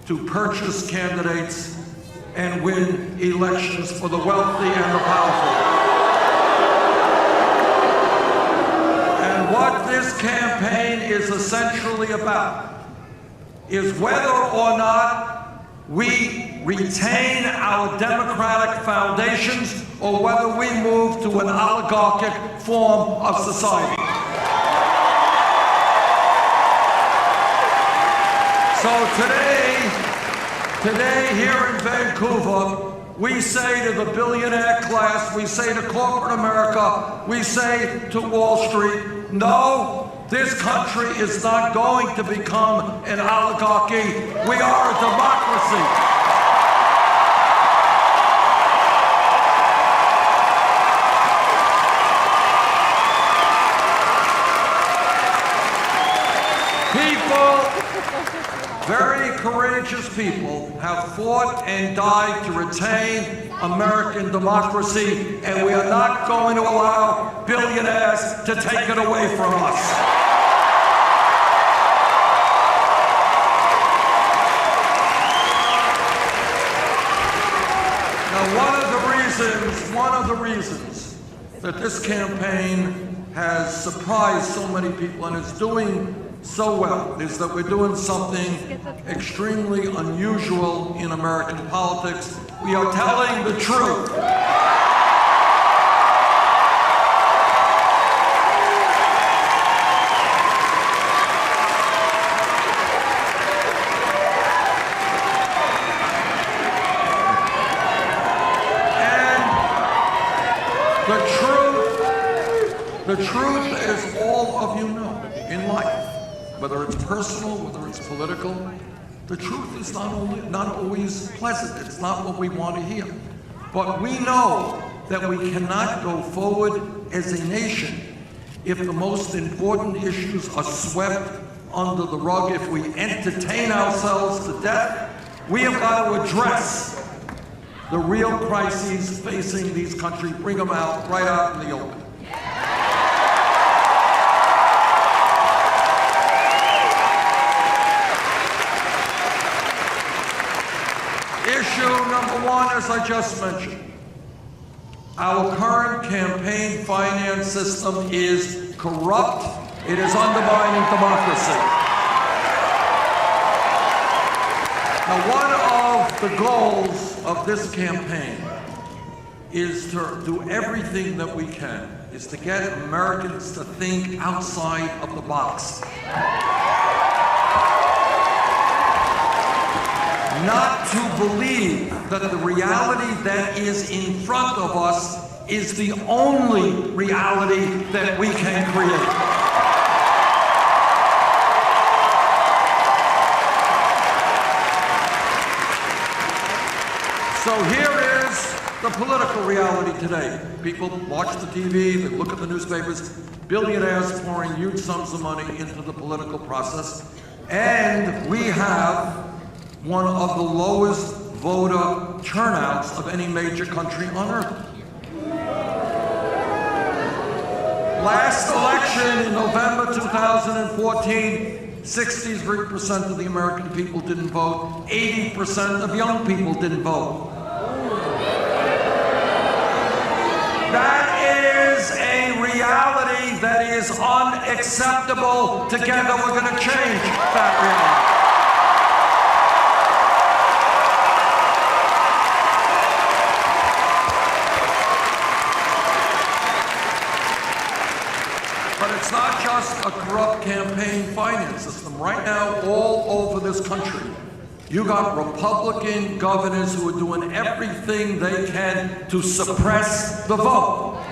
to purchase candidates and win elections for the wealthy and the powerful. And what this campaign is essentially about is whether or not we retain our democratic foundations or whether we move to an oligarchic form of society. So today here in Vancouver, we say to the billionaire class, we say to corporate America, we say to Wall Street, no, this country is not going to become an oligarchy. We are a democracy. Very courageous people have fought and died to retain American democracy, and we are not going to allow billionaires to take it away from us. Now, one of the reasons that this campaign has surprised so many people and is doing so well is that we're doing something extremely unusual in American politics. We are telling the truth. The truth, as all of you know, in life, whether it's personal, whether it's political, the truth is not always pleasant. It's not what we want to hear. But we know that we cannot go forward as a nation if the most important issues are swept under the rug, if we entertain ourselves to death. We have got to address the real crises facing these countries, bring them out, right out in the open. Issue number one, as I just mentioned, our current campaign finance system is corrupt. It is undermining democracy. Now, one of the goals of this campaign is to do everything that we can, is to get Americans to think outside of the box. Not to believe that the reality that is in front of us is the only reality that we can create. So here is the political reality today. People watch the TV, they look at the newspapers, billionaires pouring huge sums of money into the political process, and we have one of the lowest voter turnouts of any major country on earth. Last election in November 2014, 63% of the American people didn't vote, 80% of young people didn't vote. That is a reality that is unacceptable. Together we're going to change that reality. It's not just a corrupt campaign finance system. Right now, all over this country, you got Republican governors who are doing everything they can to suppress the vote,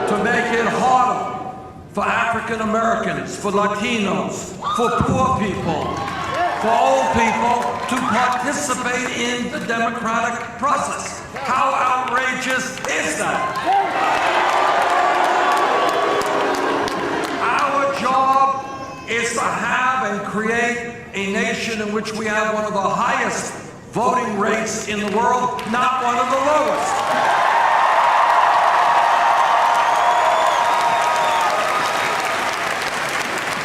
to make it harder for African Americans, for Latinos, for poor people, for old people to participate in the democratic process. How outrageous is that? Job is to have and create a nation in which we have one of the highest voting rates in the world, not one of the lowest.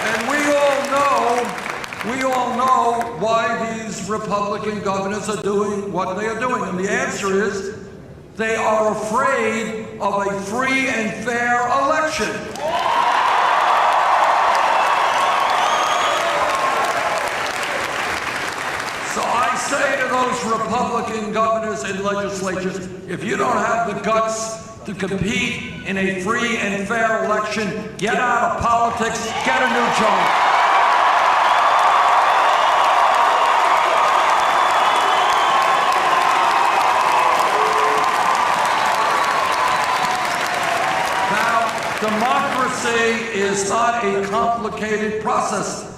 And we all know why these Republican governors are doing what they are doing. And the answer is they are afraid of a free and fair election. So I say to those Republican governors and legislatures, if you don't have the guts to compete in a free and fair election, get out of politics, get a new job. Now, democracy is not a complicated process.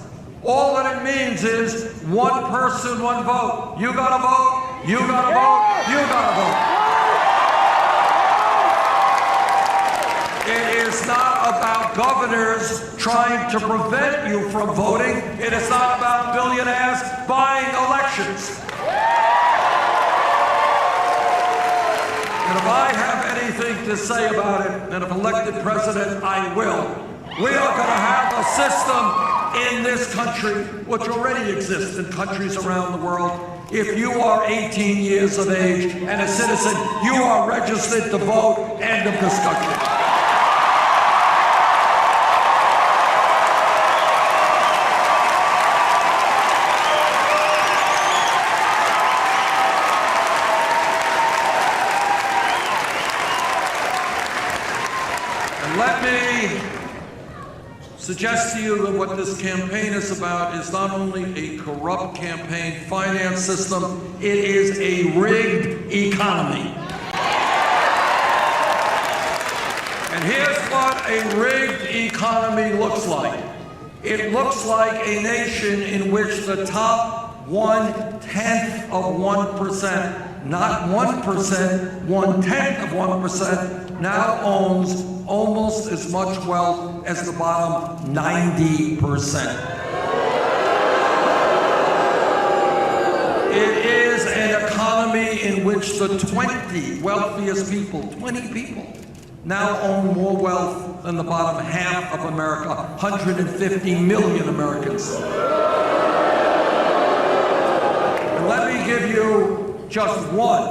All that it means is one person, one vote. You gotta vote, you gotta vote, you gotta vote. It is not about governors trying to prevent you from voting. It is not about billionaires buying elections. And if I have anything to say about it, and if elected president, I will. We are gonna have a system in this country, which already exists in countries around the world. If you are 18 years of age and a citizen, you are registered to vote. End of discussion. suggest to you that what this campaign is about is not only a corrupt campaign finance system, it is a rigged economy. And here's what a rigged economy looks like. It looks like a nation in which the top 1/10 of 1%, not 1%, 1/10 of 1%, now owns almost as much wealth as the bottom 90%. It is an economy in which the 20 wealthiest people, 20 people, now own more wealth than the bottom half of America, 150 million Americans. And let me give you just one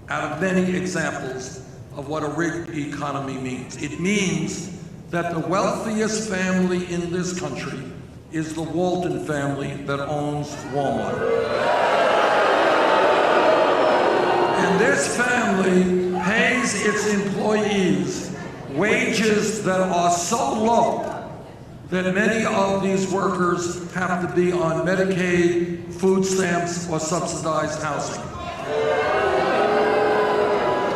out of many examples of what a rigged economy means. It means that the wealthiest family in this country is the Walton family that owns Walmart. And this family pays its employees wages that are so low that many of these workers have to be on Medicaid, food stamps, or subsidized housing.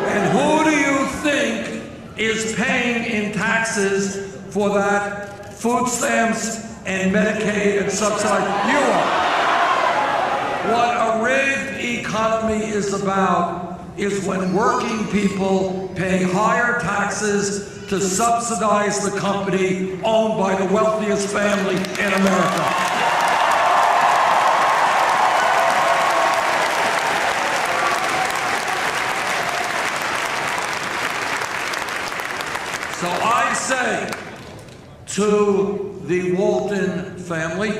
And who do you think is paying in taxes for that food stamps and Medicaid and subsidized? You are. What a rigged economy is about is when working people pay higher taxes to subsidize the company owned by the wealthiest family in America. So I say to the Walton family,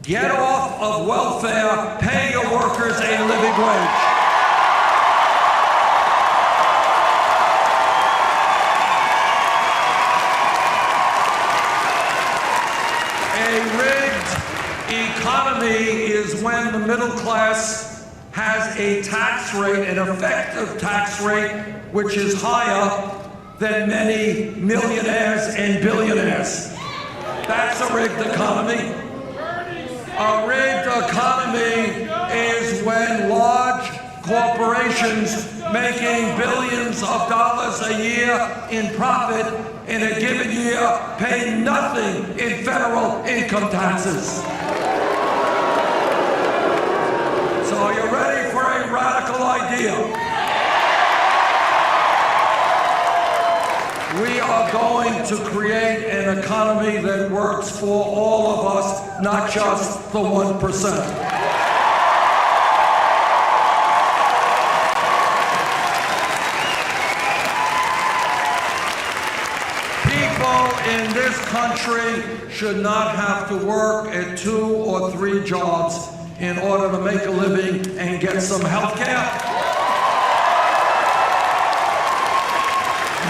get off of welfare, pay your workers a living wage. A rigged economy is when the middle class has a tax rate, an effective tax rate, which is higher than many millionaires and billionaires. That's a rigged economy. A rigged economy is when large corporations making billions of dollars a year in profit in a given year pay nothing in federal income taxes. So are you ready for a radical idea? We are going to create an economy that works for all of us, not just the 1%. People in this country should not have to work at 2 or 3 jobs in order to make a living and get some health care.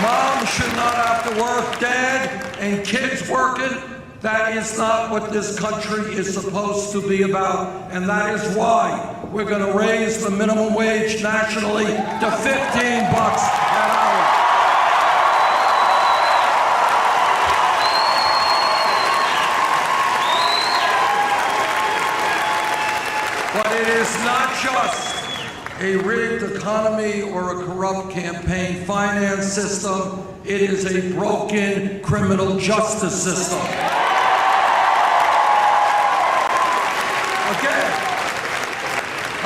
Mom should not have to work, Dad, and kids working. That is not what this country is supposed to be about. And that is why we're going to raise the minimum wage nationally to $15 an hour. But it is not just a rigged economy or a corrupt campaign finance system. It is a broken criminal justice system.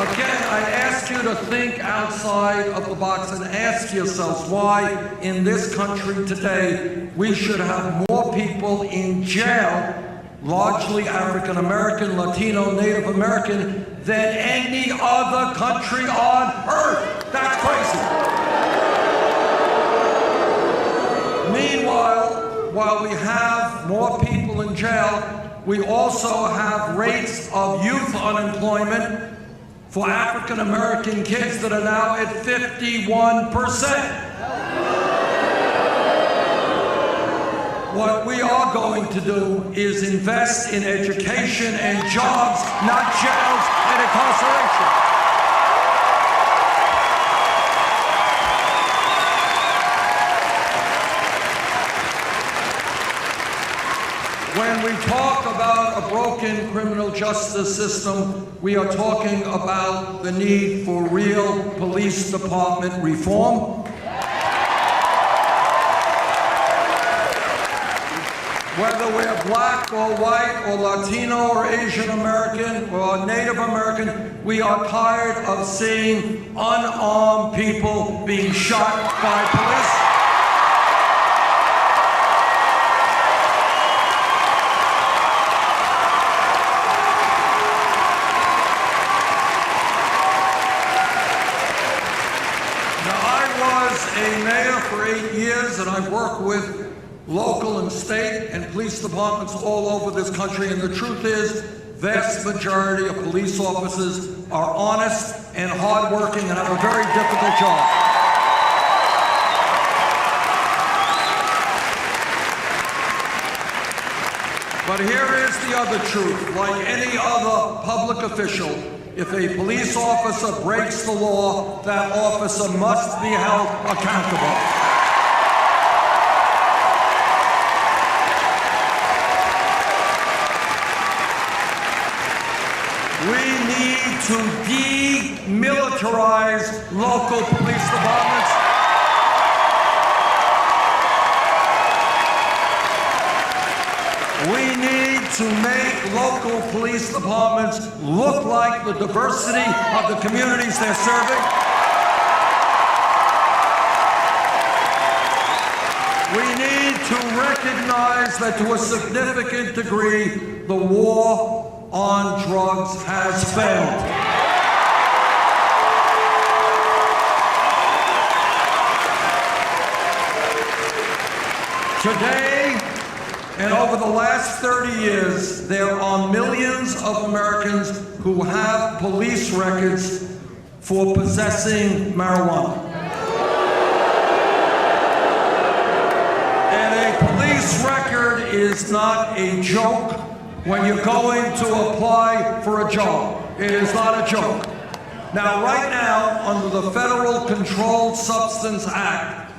Again, I ask you to think outside of the box and ask yourselves why in this country today we should have more people in jail, largely African American, Latino, Native American, than any other country on earth. That's crazy. Meanwhile, while we have more people in jail, we also have rates of youth unemployment for African American kids that are now at 51%. What we are going to do is invest in education and jobs, not jails and incarceration. When we talk about a broken criminal justice system, we are talking about the need for real police department reform. Whether we're black or white or Latino or Asian American or Native American, we are tired of seeing unarmed people being shot by police. A mayor for 8 years, and I've worked with local and state and police departments all over this country, and the truth is, vast majority of police officers are honest and hardworking and have a very difficult job. But here is the other truth. Like any other public official, if a police officer breaks the law, that officer must be held accountable. We need to demilitarize local police departments. We need to make local police departments look like the diversity of the communities they're serving. We need to recognize that to a significant degree, the war on drugs has failed. Today, and over the last 30 years, there are millions of Americans who have police records for possessing marijuana. And a police record is not a joke when you're going to apply for a job. It is not a joke. Now, right now, under the Federal Controlled Substance Act,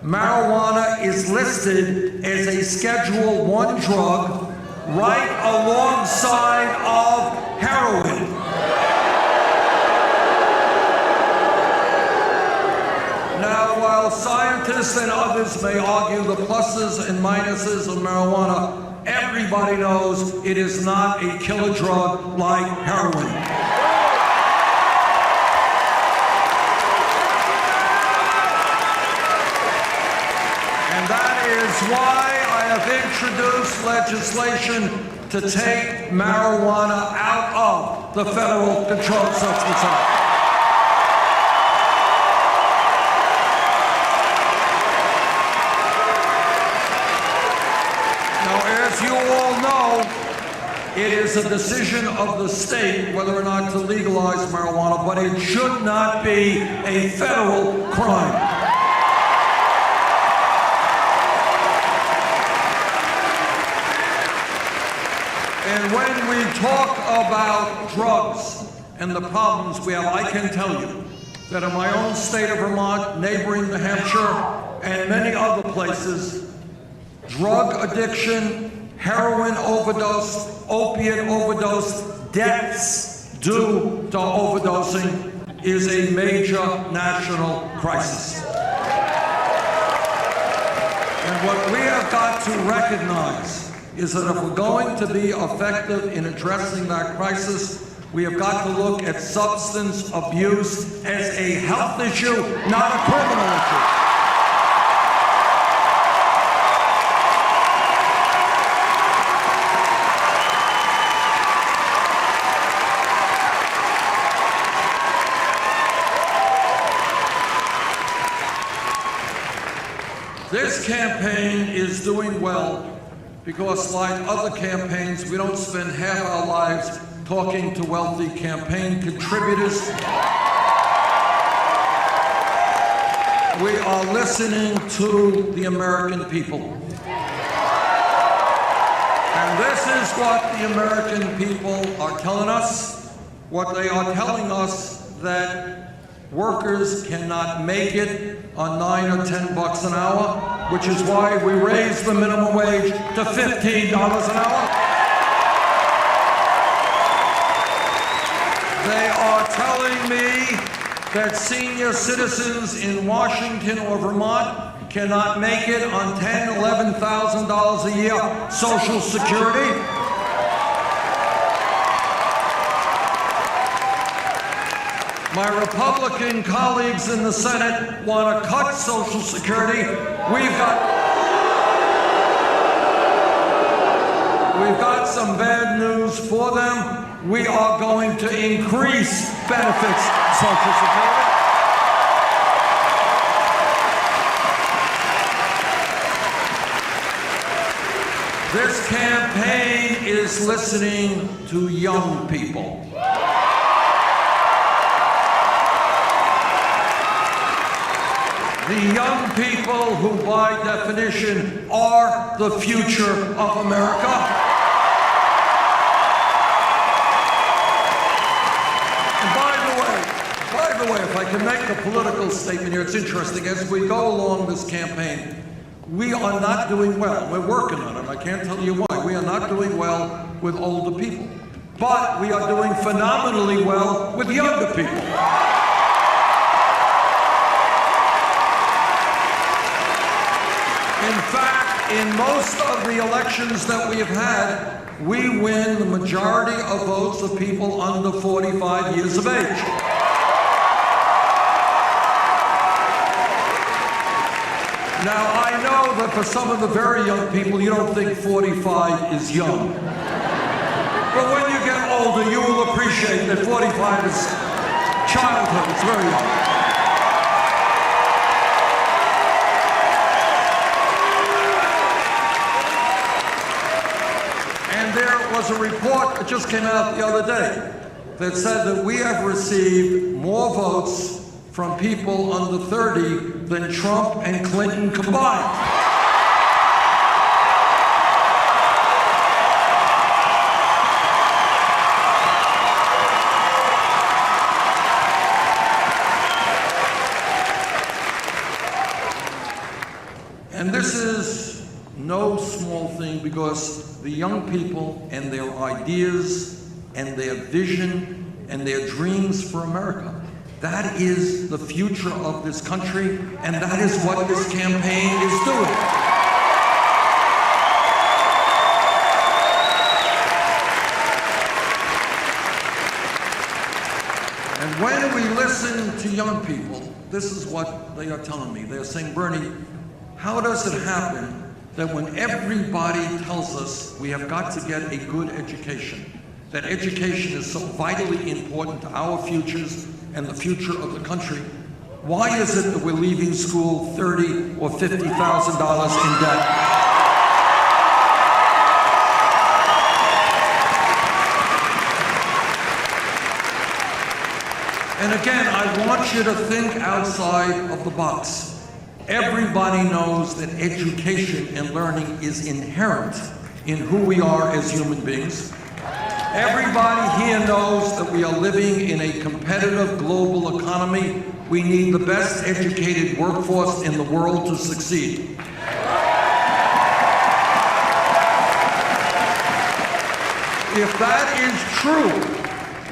marijuana is listed as a Schedule I drug right alongside of heroin. Now, while scientists and others may argue the pluses and minuses of marijuana, everybody knows it is not a killer drug like heroin. And that is why I have introduced legislation to take marijuana out of the Federal Controlled Substance Act. Now, as you all know, it is a decision of the state whether or not to legalize marijuana, but it should not be a federal crime. And when we talk about drugs and the problems we have, I can tell you that in my own state of Vermont, neighboring New Hampshire, and many other places, drug addiction, heroin overdose, opiate overdose, deaths due to overdosing is a major national crisis. And what we have got to recognize is that if we're going to be effective in addressing that crisis, we have got to look at substance abuse as a health issue, not a criminal issue. This campaign is doing well because, like other campaigns, we don't spend half our lives talking to wealthy campaign contributors. We are listening to the American people. And this is what the American people are telling us. What they are telling us, that workers cannot make it on $9 or $10 an hour. which is why we raised the minimum wage to $15 an hour. They are telling me that senior citizens in Washington or Vermont cannot make it on $10,000, $11,000 a year Social Security. My Republican colleagues in the Senate want to cut Social Security. We've got some bad news for them. We are going to increase benefits, Social Security. This campaign is listening to young people. The young people who, by definition, are the future of America. And by the way, if I can make a political statement here, it's interesting. As we go along this campaign, we are not doing well. We're working on it. I can't tell you why. We are not doing well with older people. But we are doing phenomenally well with younger people. In fact, in most of the elections that we have had, we win the majority of votes of people under 45 years of age. Now, I know that for some of the very young people, you don't think 45 is young. But when you get older, you will appreciate that 45 is childhood. It's very young. There was a report that just came out the other day that said that we have received more votes from people under 30 than Trump and Clinton combined. And this is no small thing, because the young people and their ideas and their vision and their dreams for America, that is the future of this country, and that is what this campaign is doing. And when we listen to young people, this is what they are telling me. They're saying, Bernie, how does it happen that when everybody tells us we have got to get a good education, that education is so vitally important to our futures and the future of the country, why is it that we're leaving school $30,000 or $50,000 in debt? And again, I want you to think outside of the box. Everybody knows that education and learning is inherent in who we are as human beings. Everybody here knows that we are living in a competitive global economy. We need the best educated workforce in the world to succeed. If that is true,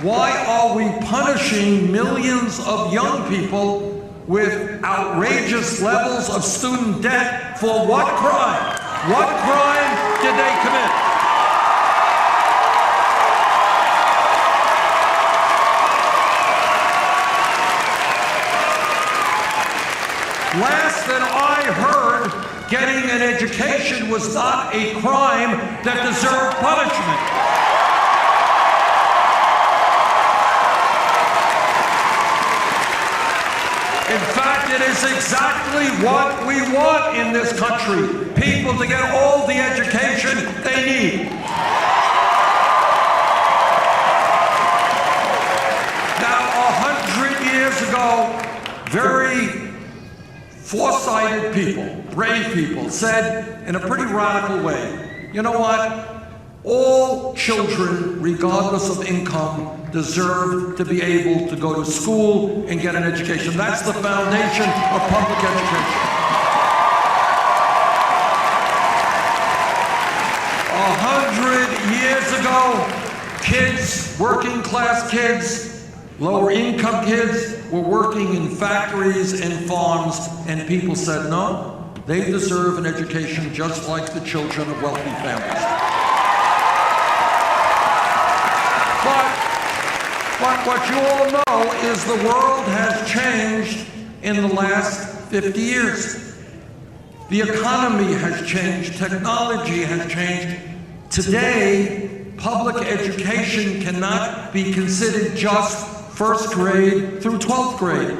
why are we punishing millions of young people with outrageous levels of student debt for what crime? What crime did they commit? Last that I heard, getting an education was not a crime that deserved punishment. In fact, it is exactly what we want in this country. People to get all the education they need. Now, 100 years ago, very foresighted people, brave people, said in a pretty radical way, you know what? All children, regardless of income, deserve to be able to go to school and get an education. That's the foundation of public education. 100 years ago, kids, working class kids, lower income kids, were working in factories and farms, and people said, no, they deserve an education just like the children of wealthy families. But what you all know is the world has changed in the last 50 years. The economy has changed, technology has changed. Today, public education cannot be considered just first grade through 12th grade.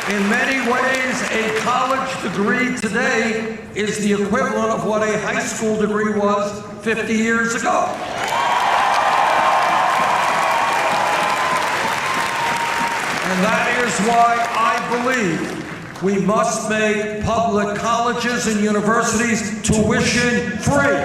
In many ways, a college degree today is the equivalent of what a high school degree was 50 years ago. And that is why I believe we must make public colleges and universities tuition free.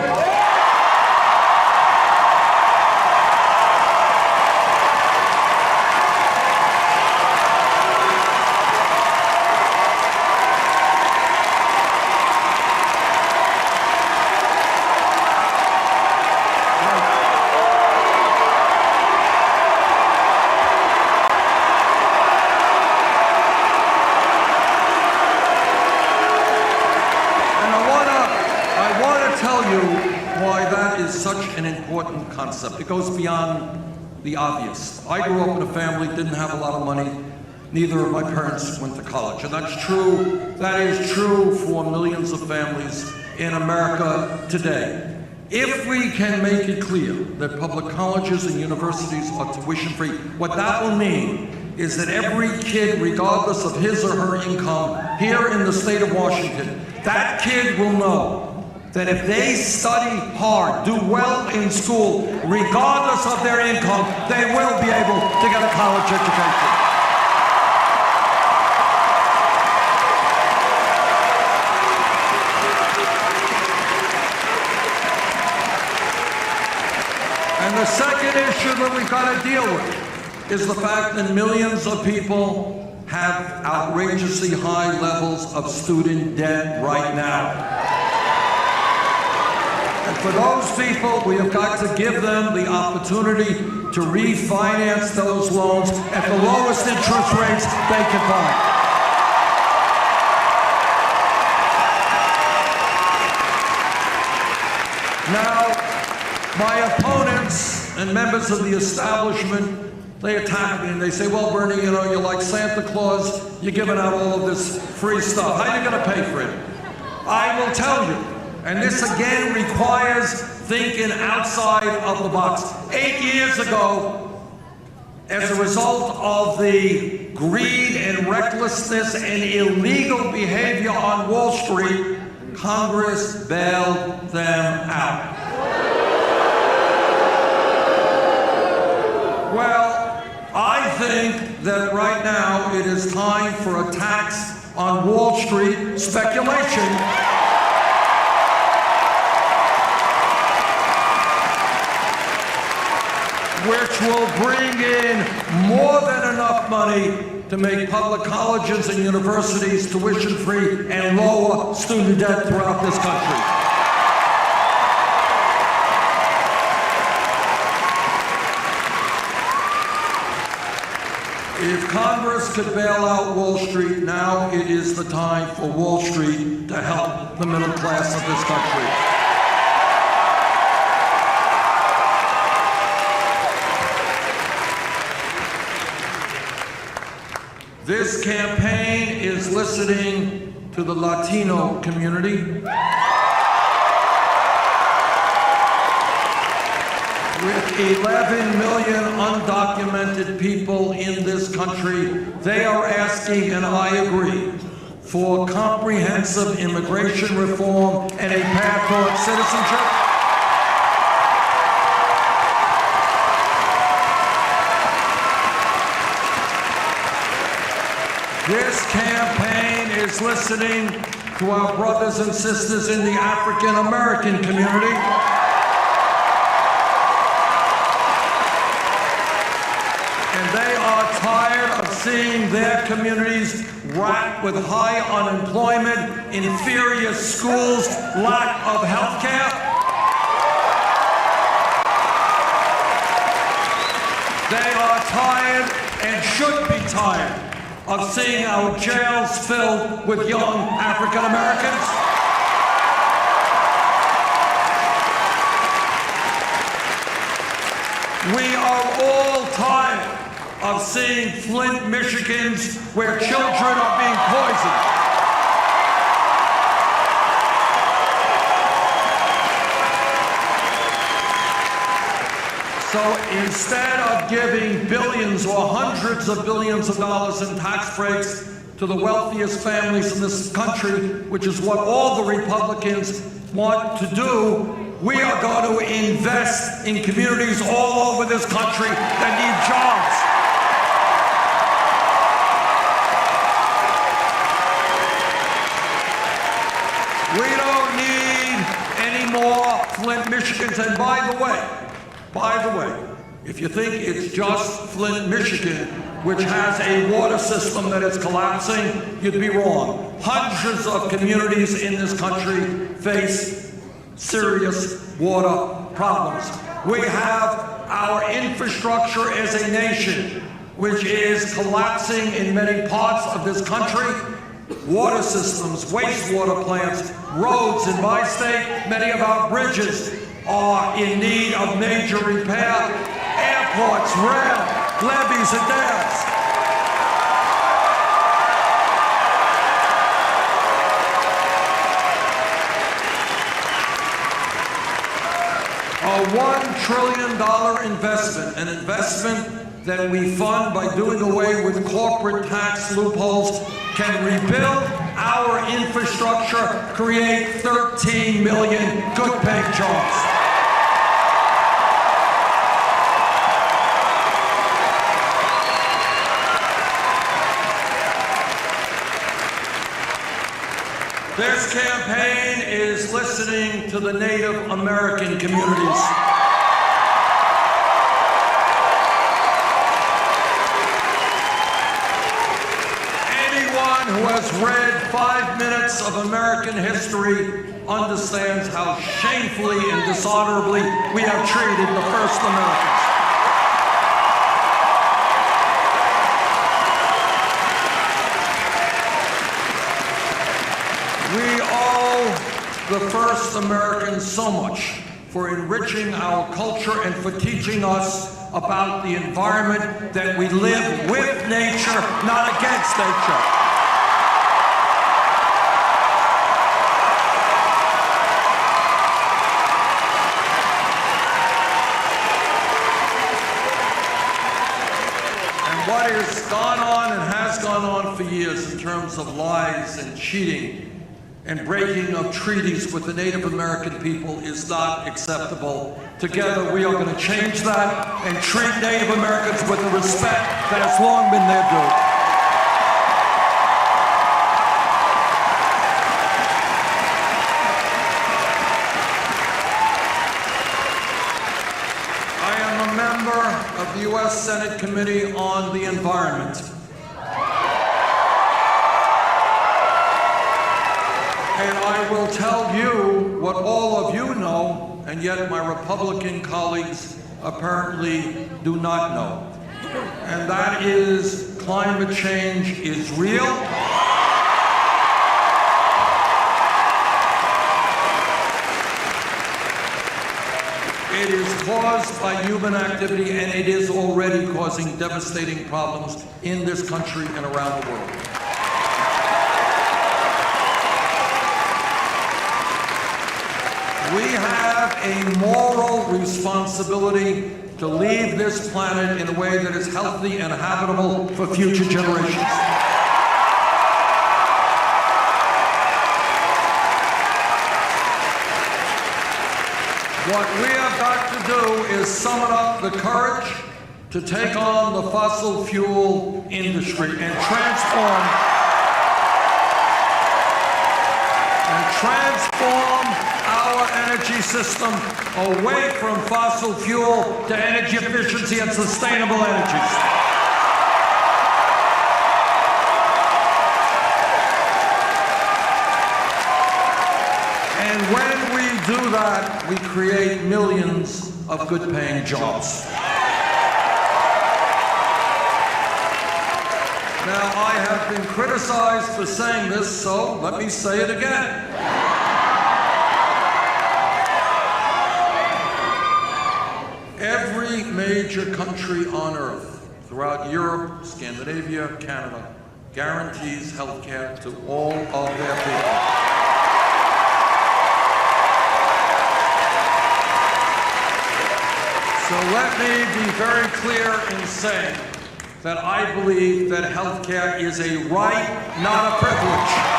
Concept. It goes beyond the obvious. I grew up in a family, didn't have a lot of money. Neither of my parents went to college. And that's true. That is true for millions of families in America today. If we can make it clear that public colleges and universities are tuition free, what that will mean is that every kid, regardless of his or her income, here in the state of Washington, that kid will know that if they study hard, do well in school, regardless of their income, they will be able to get a college education. And the second issue that we've got to deal with is the fact that millions of people have outrageously high levels of student debt right now. And for those people, we have got to give them the opportunity to refinance those loans at the lowest interest rates they can find. Now, my opponents and members of the establishment, they attack me and they say, well, Bernie, you know, you're like Santa Claus, you're giving out all of this free stuff. How are you going to pay for it? I will tell you. And this again requires thinking outside of the box. 8 years ago, as a result of the greed and recklessness and illegal behavior on Wall Street, Congress bailed them out. Well, I think that right now it is time for a tax on Wall Street speculation. Which will bring in more than enough money to make public colleges and universities tuition-free and lower student debt throughout this country. If Congress could bail out Wall Street, now it is the time for Wall Street to help the middle class of this country. This campaign is listening to the Latino community. With 11 million undocumented people in this country, they are asking, and I agree, for comprehensive immigration reform and a path toward citizenship. This campaign is listening to our brothers and sisters in the African American community. And they are tired of seeing their communities racked with high unemployment, inferior schools, lack of health care. They are tired and should be tired of seeing our jails filled with young African Americans. We are all tired of seeing Flint, Michigans, where children are being poisoned. So instead of giving billions or hundreds of billions of dollars in tax breaks to the wealthiest families in this country, which is what all the Republicans want to do, we are going to invest in communities all over this country that need jobs. We don't need any more Flint, Michigans. And by the way, if you think it's just Flint, Michigan, which has a water system that is collapsing, you'd be wrong. Hundreds of communities in this country face serious water problems. We have our infrastructure as a nation, which is collapsing in many parts of this country. Water systems, wastewater plants, roads in my state, many of our bridges are in need of major repair. Airports, rail, levees and dams. A $1 trillion investment, an investment that we fund by doing away with corporate tax loopholes, can rebuild our infrastructure, create 13 million good-paying jobs. This campaign is listening to the Native American communities. Anyone who has read 5 minutes of American history understands how shamefully and dishonorably we have treated the first Americans. We owe the first Americans so much for enriching our culture and for teaching us about the environment, that we live with nature, not against nature. And what has gone on and has gone on for years in terms of lies and cheating and breaking of treaties with the Native American people is not acceptable. Together, we are going to change that and treat Native Americans with the respect that has long been their due. I am a member of the U.S. Senate Committee on the Environment. And I will tell you what all of you know, and yet my Republican colleagues apparently do not know. And that is, climate change is real. It is caused by human activity, and it is already causing devastating problems in this country and around the world. We have a moral responsibility to leave this planet in a way that is healthy and habitable for future generations. What we have got to do is summon up the courage to take on the fossil fuel industry and transform our energy system away from fossil fuel to energy efficiency and sustainable energies. do that, we create millions of good-paying jobs. Now, I have been criticized for saying this, so let me say it again. Every major country on earth, throughout Europe, Scandinavia, Canada, guarantees health care to all of their people. So let me be very clear in saying that I believe that health care is a right, not a privilege.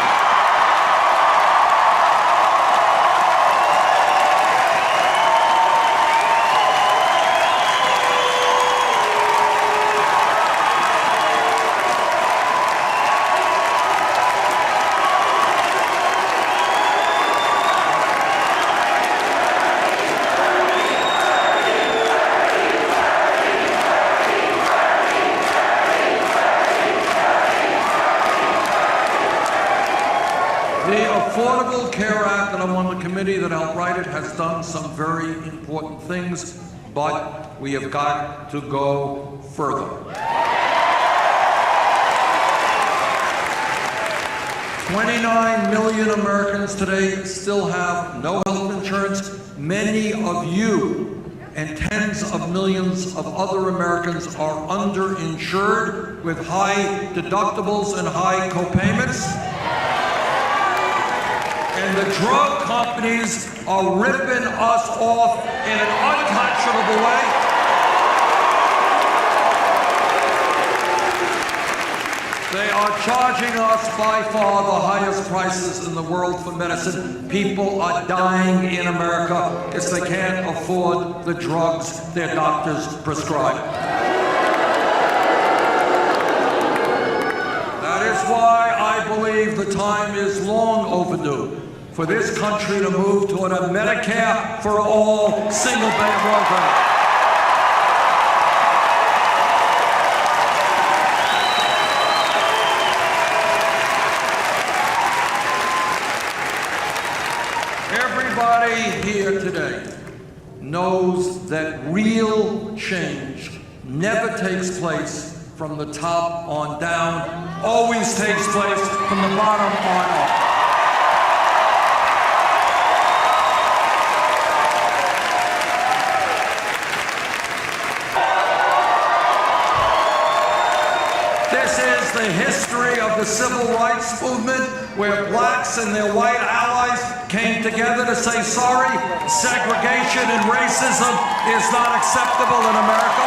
Affordable Care Act, and I'm on the committee that helped write it, has done some very important things, but we have got to go further. 29 million Americans today still have no health insurance. Many of you and tens of millions of other Americans are underinsured with high deductibles and high copayments. And the drug companies are ripping us off in an unconscionable way. They are charging us by far the highest prices in the world for medicine. People are dying in America because they can't afford the drugs their doctors prescribe. That is why I believe the time is long overdue for this country to move toward a Medicare for all single-payer program. Everybody here today knows that real change never takes place from the top on down, always takes place from the bottom on up. The history of the civil rights movement, where blacks and their white allies came together to say sorry, segregation and racism is not acceptable in America.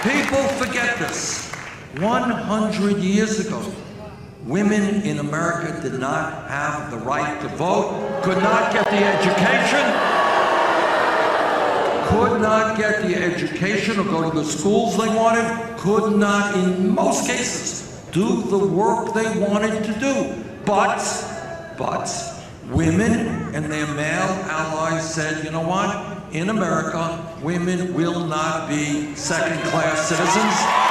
People forget this. 100 years ago, women in America did not have the right to vote, could not get the education or go to the schools they wanted, could not, in most cases, do the work they wanted to do. But women and their male allies said, you know what? In America, women will not be second-class citizens.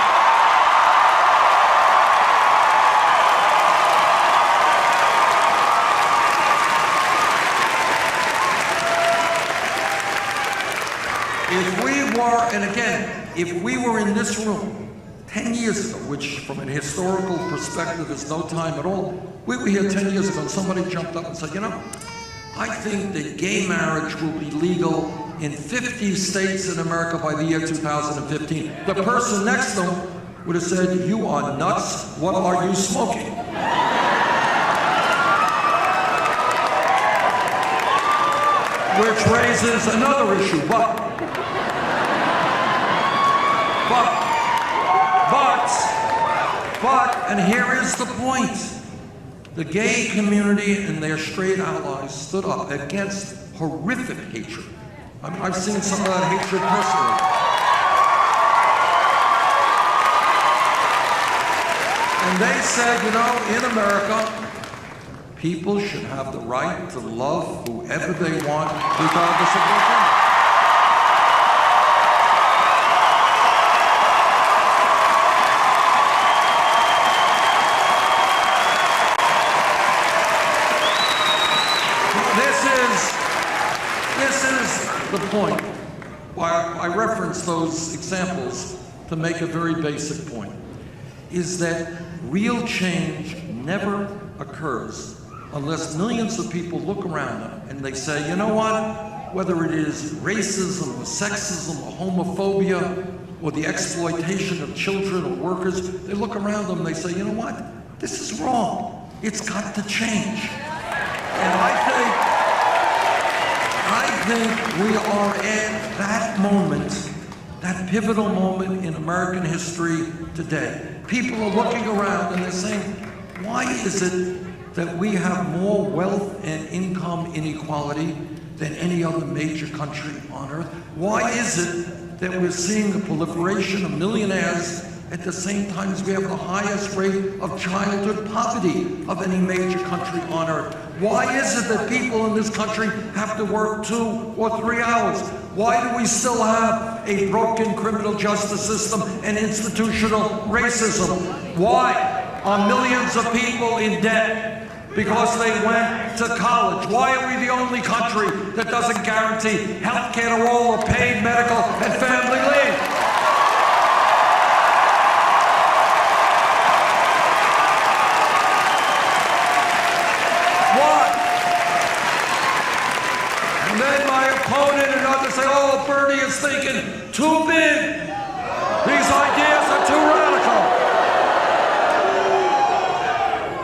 If we were in this room 10 years ago, which from a historical perspective is no time at all, we were here 10 years ago and somebody jumped up and said, you know, I think that gay marriage will be legal in 50 states in America by the year 2015. The person next to him would have said, you are nuts, what are you smoking? Which raises another issue, and here is the point. The gay community and their straight allies stood up against horrific hatred. I've seen some of that hatred personally. And they said, you know, in America, People should have the right to love whoever they want, regardless of their gender. This is the point. I reference those examples to make a very basic point, is that real change never occurs unless millions of people look around them and they say, you know what, whether it is racism or sexism or homophobia or the exploitation of children or workers, they look around them and they say, you know what, this is wrong. It's got to change. And I think we are at that moment, that pivotal moment in American history today. People are looking around and they're saying, why is it that we have more wealth and income inequality than any other major country on earth? Why is it that we're seeing the proliferation of millionaires at the same time as we have the highest rate of childhood poverty of any major country on earth? Why is it that people in this country have to work 2 or 3 hours? Why do we still have a broken criminal justice system and institutional racism? Why are millions of people in debt because they went to college? Why are we the only country that doesn't guarantee health care to all or paid medical and family leave? Say, oh, Bernie is thinking too big. These ideas are too radical.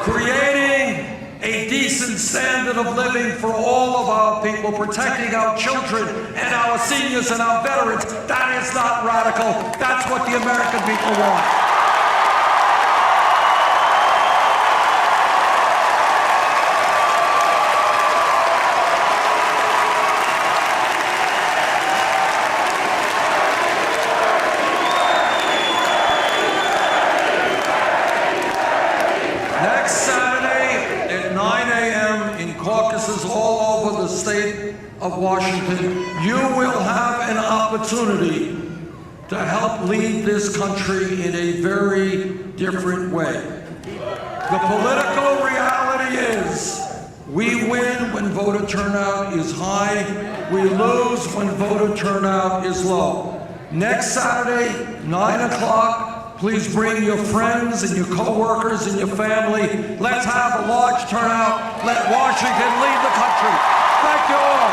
Creating a decent standard of living for all of our people, protecting our children and our seniors and our veterans, that is not radical. That's what the American people want. All over the state of Washington, you will have an opportunity to help lead this country in a very different way. The political reality is we win when voter turnout is high, we lose when voter turnout is low. Next Saturday, 9 o'clock, please bring your friends and your co-workers and your family. Let's have a large turnout. Let Washington lead the country. Thank you all.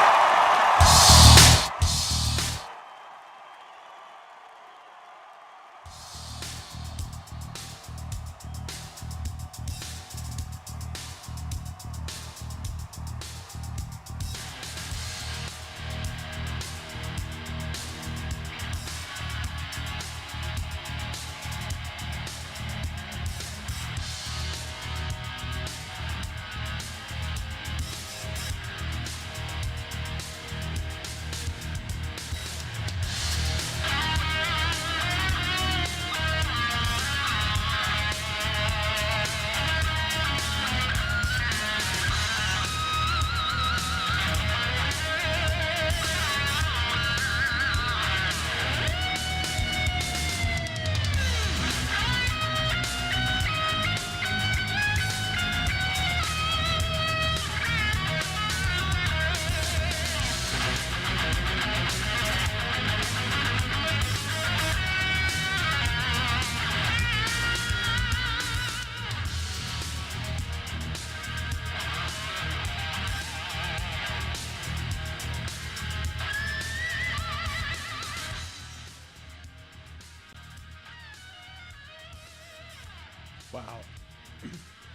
Wow.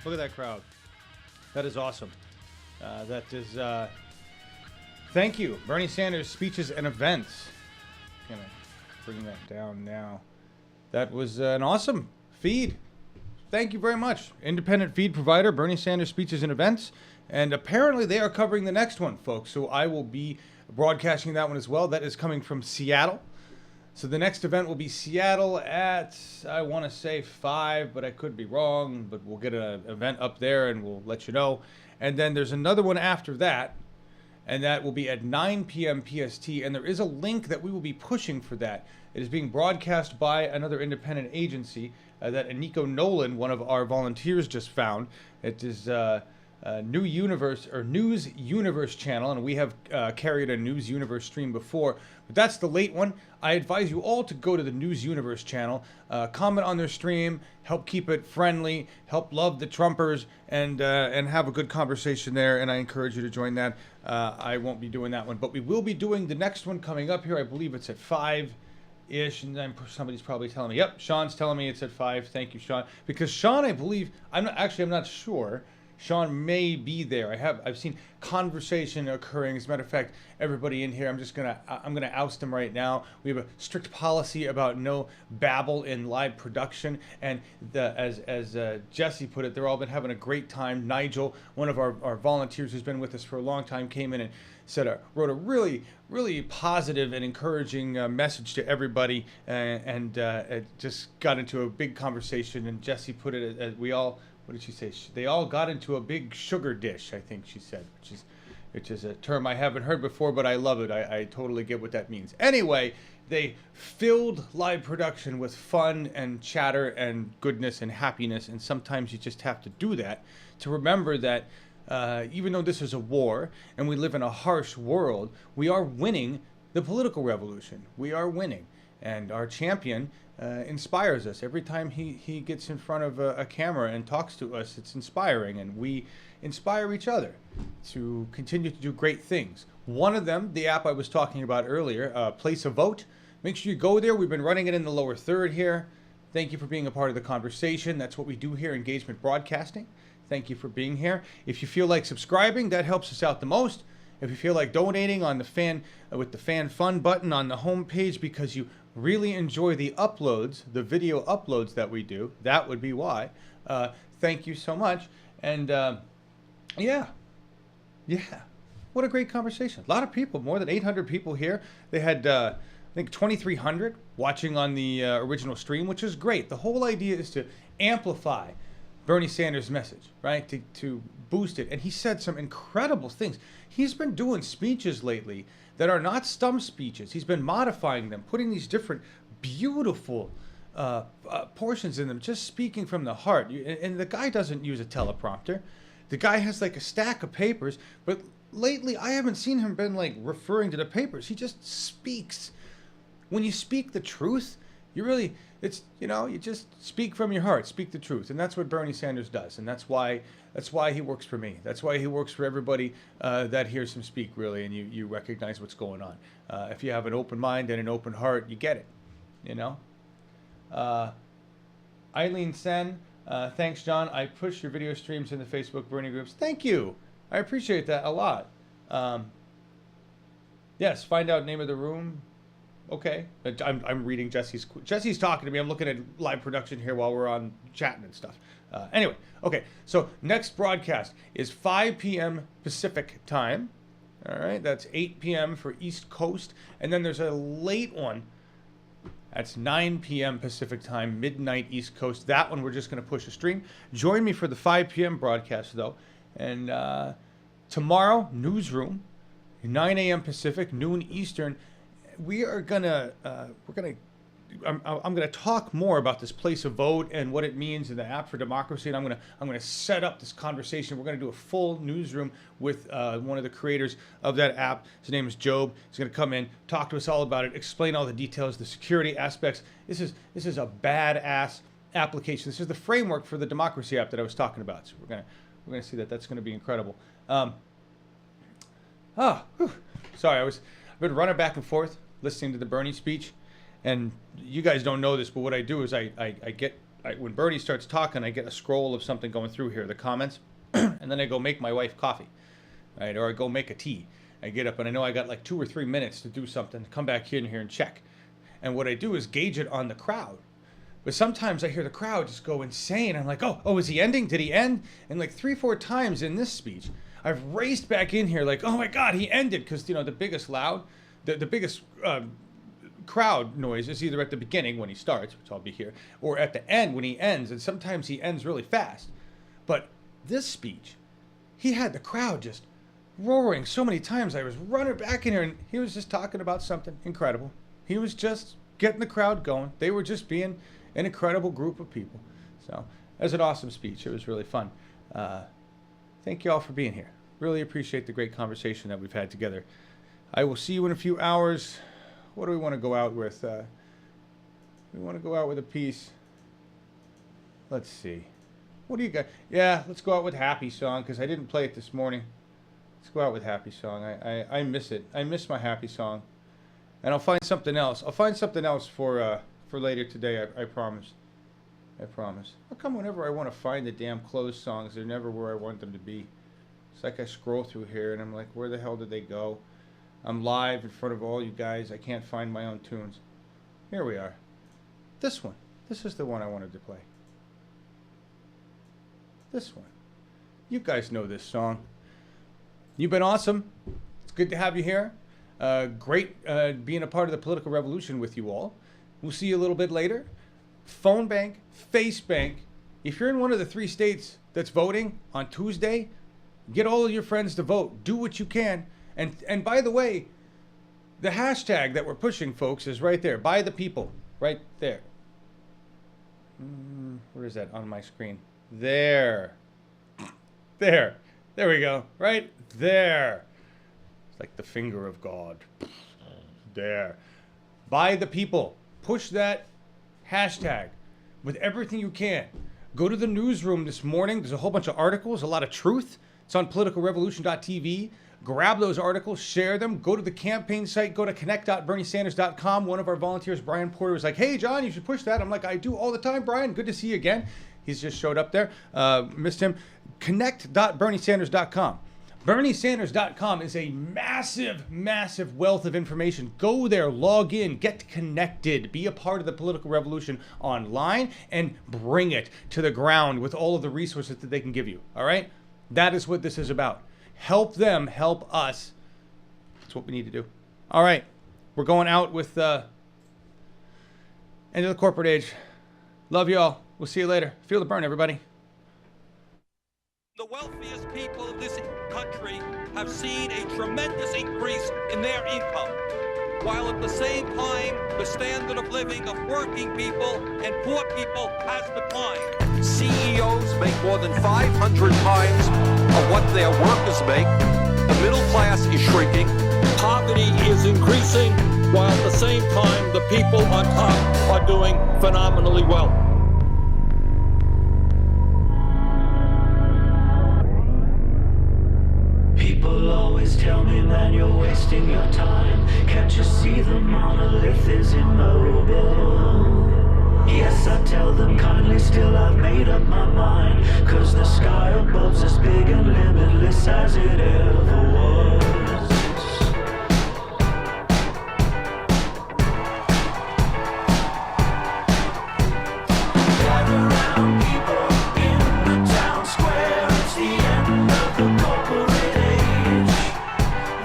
Look at that crowd. That is awesome. That is, thank you. Bernie Sanders speeches and events. Gonna bring that down now. That was an awesome feed. Thank you very much. Independent feed provider, Bernie Sanders speeches and events. And apparently they are covering the next one, folks. So I will be broadcasting that one as well. That is coming from Seattle. So the next event will be Seattle at, I want to say 5, but I could be wrong. But we'll get an event up there and we'll let you know. And then there's another one after that, and that will be at 9 p.m. PST. And there is a link that we will be pushing for that. It is being broadcast by another independent agency that Aniko Nolan, one of our volunteers, just found. It is News Universe channel, and we have carried a News Universe stream before, but that's the late one. I advise you all to go to the News Universe channel, comment on their stream, help keep it friendly, help love the Trumpers, and have a good conversation there, and I encourage you to join that. I won't be doing that one, but we will be doing the next one coming up here. I believe it's at 5-ish, and then somebody's probably telling me, yep, Sean's telling me it's at 5. Thank you, Sean. Because Sean, I believe, I'm not sure. Sean may be there. I've seen conversation occurring. As a matter of fact, everybody in here, I'm gonna oust him right now. We have a strict policy about no babble in live production. And as Jesse put it, they're all been having a great time. Nigel, one of our volunteers who's been with us for a long time, came in and wrote a really, really positive and encouraging message to everybody, and it just got into a big conversation. And Jesse put it as what did she say? They all got into a big sugar dish, I think she said, which is a term I haven't heard before, but I love it. I totally get what that means. Anyway, they filled live production with fun and chatter and goodness and happiness, and sometimes you just have to do that to remember that even though this is a war and we live in a harsh world, we are winning the political revolution. We are winning. And our champion inspires us. Every time he gets in front of a camera and talks to us, it's inspiring, and we inspire each other to continue to do great things. One of them, the app I was talking about earlier, Place a Vote. Make sure you go there. We've been running it in the lower third here. Thank you for being a part of the conversation. That's what we do here, Engagement Broadcasting. Thank you for being here. If you feel like subscribing, that helps us out the most. If you feel like donating on the fan with the Fan Fun button on the home page because you really enjoy the uploads, the video uploads that we do, that would be why. Thank you so much. And yeah, what a great conversation. A lot of people, more than 800 people here. They had, I think, 2,300 watching on the original stream, which is great. The whole idea is to amplify Bernie Sanders' message, right? To boost it. And he said some incredible things. He's been doing speeches lately that are not stump speeches. He's been modifying them, putting these different beautiful portions in them, just speaking from the heart. And the guy doesn't use a teleprompter. The guy has like a stack of papers, but lately I haven't seen him been like referring to the papers. He just speaks. When you speak the truth, you just speak from your heart, speak the truth. And that's what Bernie Sanders does. And that's why he works for me. That's why he works for everybody that hears him speak, really, and you recognize what's going on. If you have an open mind and an open heart, you get it, Eileen Sen, thanks, John. I push your video streams in the Facebook Bernie groups. Thank you. I appreciate that a lot. Yes, find out name of the room. Okay, I'm reading Jesse's talking to me. I'm looking at live production here while we're on chatting and stuff. Anyway, okay, so next broadcast is 5 p.m. Pacific time. All right, that's 8 p.m. for East Coast. And then there's a late one. That's 9 p.m. Pacific time, midnight East Coast. That one we're just going to push a stream. Join me for the 5 p.m. broadcast, though. And tomorrow, newsroom, 9 a.m. Pacific, noon Eastern. I'm gonna talk more about this Place a Vote and what it means in the app for democracy, and I'm gonna set up this conversation. We're gonna do a full newsroom with one of the creators of that app. His name is Job. He's gonna come in, talk to us all about it, explain all the details, the security aspects. This is a badass application. This is the framework for the democracy app that I was talking about. So we're gonna see that. That's gonna be incredible. Sorry, I've been running back and forth, listening to the Bernie speech, and you guys don't know this, but what I do is when Bernie starts talking, I get a scroll of something going through here, the comments, and then I go make my wife coffee, right? Or I go make a tea. I get up and I know I got like 2 or 3 minutes to do something, come back in here and check. And what I do is gauge it on the crowd. But sometimes I hear the crowd just go insane. I'm like, oh, is he ending? Did he end? And like 3-4 times in this speech, I've raced back in here like, oh my God, he ended. Because, the biggest crowd noise is either at the beginning when he starts, which I'll be here, or at the end when he ends, and sometimes he ends really fast. But this speech, he had the crowd just roaring so many times. I was running back in here, and he was just talking about something incredible. He was just getting the crowd going. They were just being an incredible group of people. So it was an awesome speech. It was really fun. Thank you all for being here. Really appreciate the great conversation that we've had together. I will see you in a few hours. What do we want to go out with? We want to go out with a piece. Let's see. What do you got? Yeah, let's go out with Happy Song, because I didn't play it this morning. Let's go out with Happy Song. I miss it. I miss my Happy Song. And I'll find something else. I'll find something else for later today, I promise. I promise. How come whenever I want to find the damn closed songs, they're never where I want them to be? It's like I scroll through here and I'm like, where the hell did they go? I'm live in front of all you guys. I can't find my own tunes. Here we are. This one. This is the one I wanted to play. This one. You guys know this song. You've been awesome. It's good to have you here. Great being a part of the political revolution with you all. We'll see you a little bit later. Phone bank, face bank. If you're in one of the 3 states that's voting on Tuesday, get all of your friends to vote. Do what you can. And by the way, the hashtag that we're pushing, folks, is right there. By the people. Right there. Where is that on my screen? There. There. There we go. Right there. It's like the finger of God. There. By the people. Push that hashtag with everything you can. Go to the newsroom this morning. There's a whole bunch of articles, a lot of truth. It's on politicalrevolution.tv. Grab those articles, share them. Go to the campaign site. Go to connect.berniesanders.com. One of our volunteers, Brian Porter, was like, hey, John, you should push that. I'm like, I do all the time, Brian. Good to see you again. He's just showed up there. Missed him. Connect.berniesanders.com. BernieSanders.com is a massive, massive wealth of information. Go there, log in, get connected, be a part of the political revolution online, and bring it to the ground with all of the resources that they can give you. All right? That is what this is about. Help them, help us. That's what we need to do. All right. We're going out with end of the corporate age. Love you all. We'll see you later. Feel the burn, everybody. The wealthiest people of this country have seen a tremendous increase in their income, while at the same time, the standard of living of working people and poor people has declined. CEOs make more than 500 times of what their workers make. The middle class is shrinking. Poverty is increasing, while at the same time, the people on top are doing phenomenally well. People always tell me, man, you're wasting your time. Can't you see the monolith is immobile? Yes, I tell them kindly, still I've made up my mind. 'Cause the sky above's as big and limitless as it ever was. Gather round, people, in the town square. It's the end of the corporate age.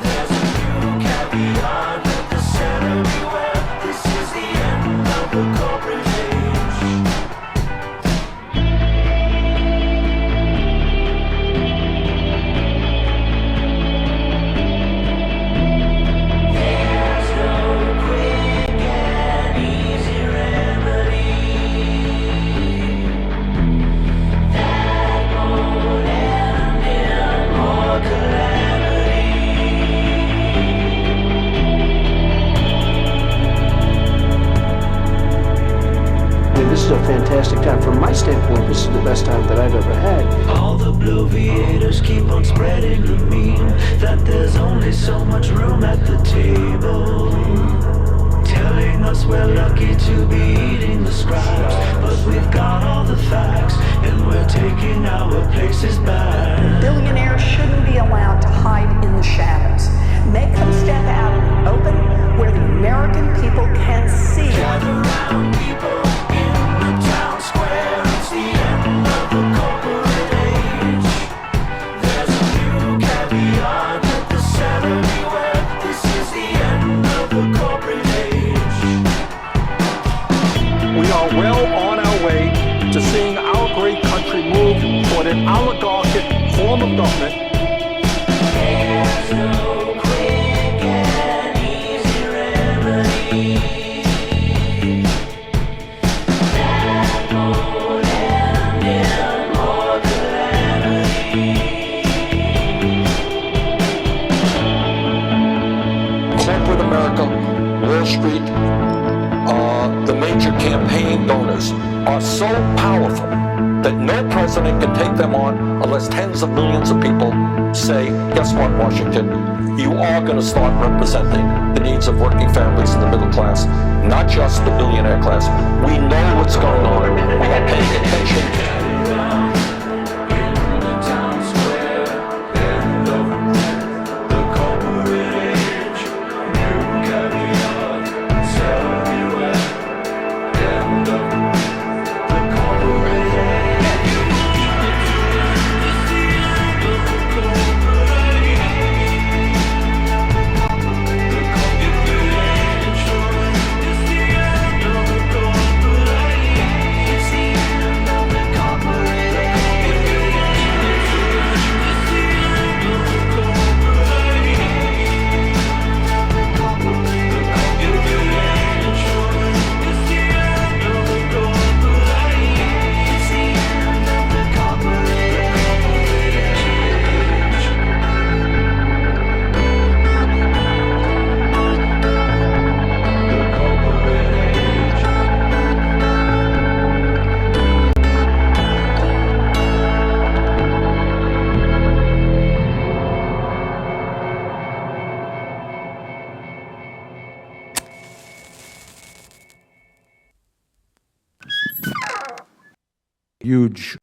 There's a new caveat, let the center beware. This is the end of the corporate age. There's no quick and easy remedy that won't end in more calamity. This is a fantastic time. From my standpoint, this is the best time that I've ever had. All the Blvders keep on spreading the meme that there's only so much room at the table, telling us we're lucky to be eating the scraps, but we've got all the facts and we're taking our places back. Billionaires shouldn't be allowed to hide in the shadows. Make them step out in the open where the American people can see. Gather round, people, in the town square. It's the end of the corporate age. There's a new caveat, let the center beware. This is the end of the corporate age. form of government. There's no quick and easy remedy that won't end in more calamity. Corporate America, Wall Street, the major campaign donors are so powerful that no president can take them on unless tens of millions of people say, guess what, Washington, you are going to start representing the needs of working families and the middle class, not just the billionaire class. We know what's going on. We are paying attention. Huge